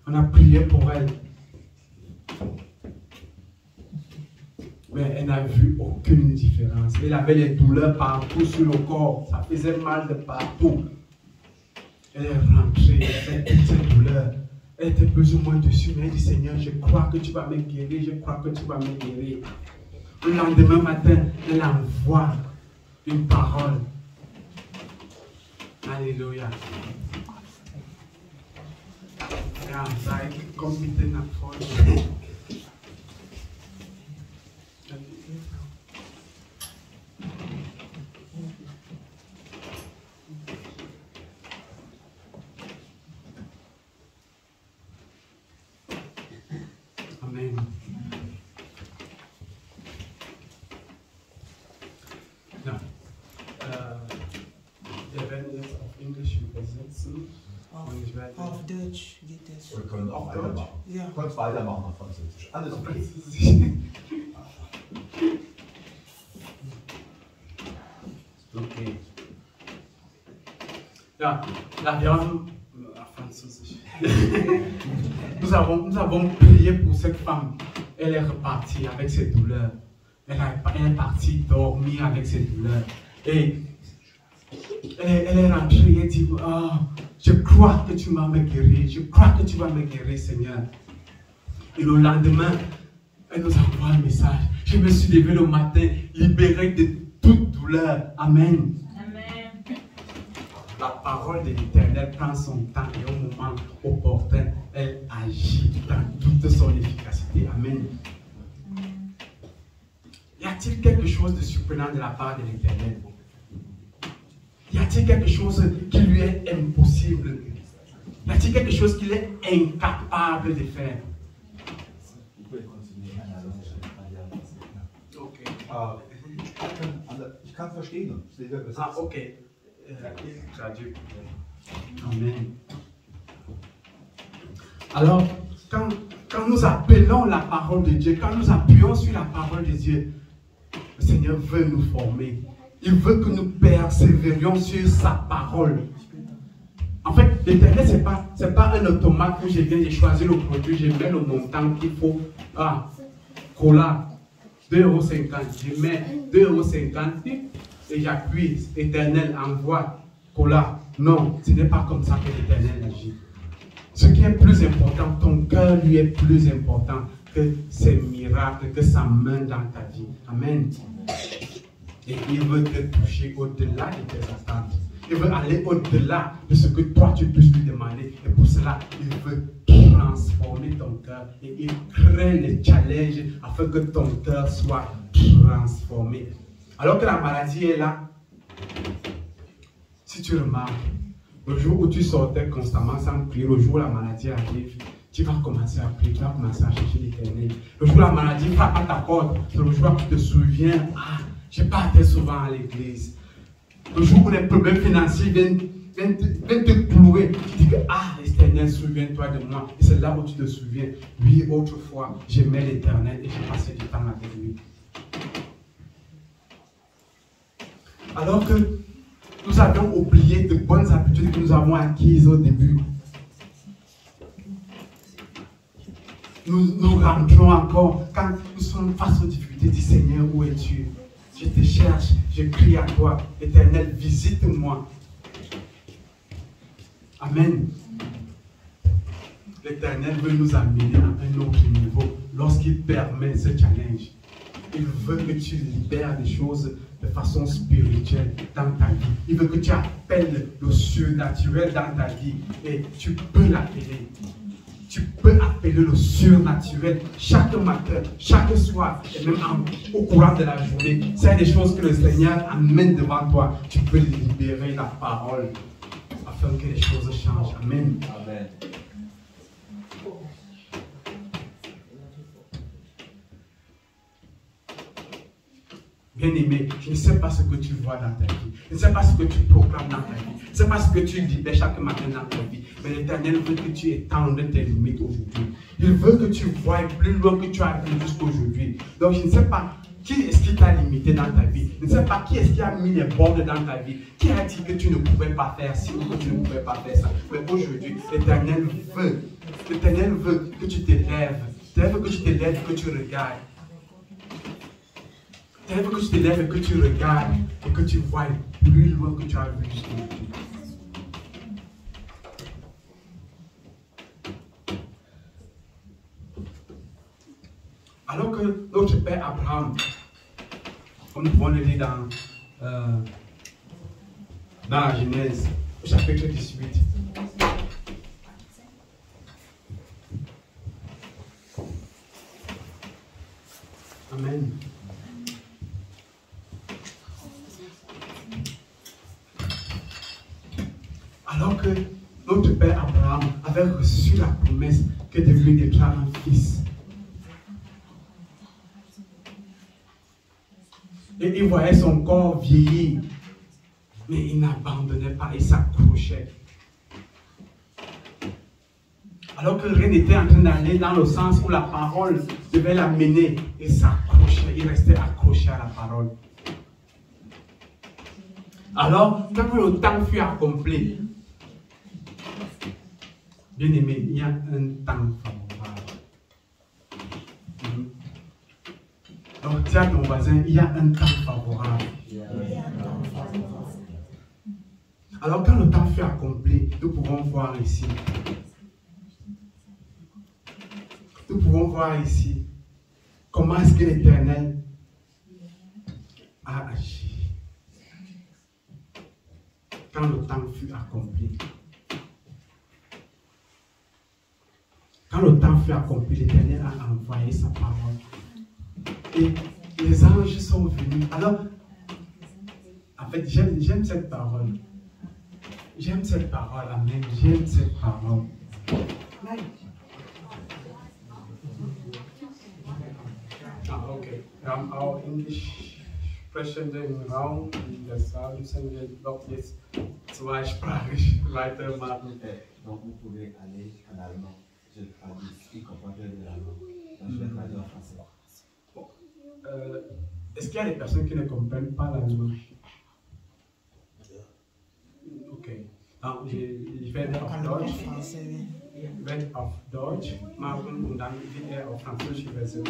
On a prié pour elle. Mais elle n'a vu aucune différence. Elle avait les douleurs partout sur le corps. Ça faisait mal de partout. Elle est rentrée, elle avait toutes ces douleurs. Elle était plus ou moins dessus, mais elle dit, Seigneur, je crois que tu vas me guérir, je crois que tu vas me guérir. Le lendemain matin, elle envoie une parole. Alléluia. Ja, sei komm bitte nach vorne. Amen. Ja. Wir werden jetzt auf Englisch übersetzen. Auf Deutsch geht es. Wir können auch weitermachen. Ja. Du kannst weitermachen auf Französisch. Alles okay. Okay. Ja, wir haben Französisch. Nous avons prié pour cette femme. Elle est repartie avec ses douleurs. Elle est partie dormir avec ses douleurs. Et elle est rentrée et dit, oh, je crois que tu vas me guérir. Je crois que tu vas me guérir, Seigneur. Et le lendemain, elle nous envoie un message. Je me suis levé le matin, libéré de toute douleur. Amen. Amen. La parole de l'Éternel prend son temps et au moment opportun, elle agit dans toute son efficacité. Amen. Y a-t-il quelque chose de surprenant de la part de l'Éternel? Y a-t-il quelque chose qui lui est impossible? Y a-t-il quelque chose qu'il est incapable de faire? Okay. Ich kann verstehen. Ah, ok. Traduit. Amen. Alors, quand nous appelons la parole de Dieu, quand nous appuyons sur la parole de Dieu, le Seigneur veut nous former. Il veut que nous persévérions sur sa parole. En fait, l'Éternel, ce n'est pas un automate où je viens, j'ai choisi le produit, je mets le montant qu'il faut. Ah, cola, 2,50 €. Je mets 2,50 € et j'appuie. L'Éternel envoie cola. Non, ce n'est pas comme ça que l'Éternel agit. Ce qui est plus important, ton cœur lui est plus important que ses miracles, que sa main dans ta vie. Amen. Et il veut te toucher au-delà de tes attentes. Il veut aller au-delà de ce que toi tu puisses lui demander. Et pour cela, il veut transformer ton cœur. Et il crée les challenges afin que ton cœur soit transformé. Alors que la maladie est là, si tu remarques, le jour où tu sortais constamment sans prier, le jour où la maladie arrive, tu vas commencer à prier, tu vas commencer à chercher l'Éternel. Le jour où la maladie frappe à ta porte, c'est le jour où tu te souviens, ah, je n'ai pas été souvent à l'église. Le jour où les problèmes financiers viennent te clouer, tu dis que, ah, l'Éternel, souviens-toi de moi. Et c'est là où tu te souviens, oui, autrefois, j'aimais l'Éternel et j'ai passé du temps avec lui. Alors que nous avions oublié de bonnes habitudes que nous avons acquises au début. Nous rentrons encore quand nous sommes face aux difficultés du Seigneur, où es-tu? Je te cherche, je crie à toi. Éternel, visite-moi. Amen. L'Éternel veut nous amener à un autre niveau lorsqu'il permet ce challenge. Il veut que tu libères des choses de façon spirituelle dans ta vie. Il veut que tu appelles le surnaturel dans ta vie et tu peux l'appeler. Tu peux appeler le surnaturel chaque matin, chaque soir et même au courant de la journée. C'est des choses que le Seigneur amène devant toi. Tu peux libérer la parole afin que les choses changent. Amen. Amen. Bien-aimé, je ne sais pas ce que tu vois dans ta vie. Je ne sais pas ce que tu proclames dans ta vie. Je ne sais pas ce que tu libères chaque matin dans ta vie. Mais l'Éternel veut que tu étendes tes limites aujourd'hui. Il veut que tu voies plus loin que tu as vu jusqu'aujourd'hui. Donc je ne sais pas qui est-ce qui t'a limité dans ta vie. Je ne sais pas qui est-ce qui a mis les bornes dans ta vie. Qui a dit que tu ne pouvais pas faire ci ou que tu ne pouvais pas faire ça. Mais aujourd'hui, l'Éternel veut que tu t'élèves. L'Éternel veut que tu t'élèves, que tu regardes. Il faut que tu te lèves et que tu regardes et que tu vois plus loin que tu as vu jusqu'aujourd'hui. Alors que notre père Abraham, comme nous pouvons le lire dans la Genèse, au chapitre 18. Amen. Alors que notre père Abraham avait reçu la promesse que de lui naîtra un fils. Et il voyait son corps vieillir, mais il n'abandonnait pas, il s'accrochait. Alors que rien n'était en train d'aller dans le sens où la parole devait l'amener, il s'accrochait, il restait accroché à la parole. Alors, quand le temps fut accompli, bien aimé, il y a un temps favorable. Donc, dis à ton voisin, il y a un temps favorable. Alors, quand le temps fut accompli, nous pouvons voir ici. Nous pouvons voir ici comment est-ce que l'Éternel a agi. Quand le temps fut accompli. Quand le temps fut accompli, l'Éternel a envoyé sa parole. Et les anges sont venus. Alors, en fait, j'aime cette parole. J'aime cette parole. Amen. J'aime cette parole. Okay. Our English sprechen den Raum, das sagen wir doch jetzt zweisprachig weitermachen. Donc vous pouvez aller en allemand. Je traduis ce qui comprend de l'allemand. Donc je vais traduire en français. Bon. Est-ce qu'il y a des personnes qui ne comprennent pas l'allemand? Ok. Donc, ich werde auf Deutsch. Ich werde auf Deutsch machen und dann wird er auf Französisch übersetzen.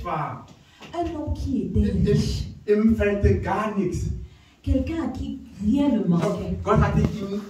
war. Un homme qui était riche. Ihm fehlte gar nichts. Quelqu'un à qui rien ne manquait. Gott hatte ihm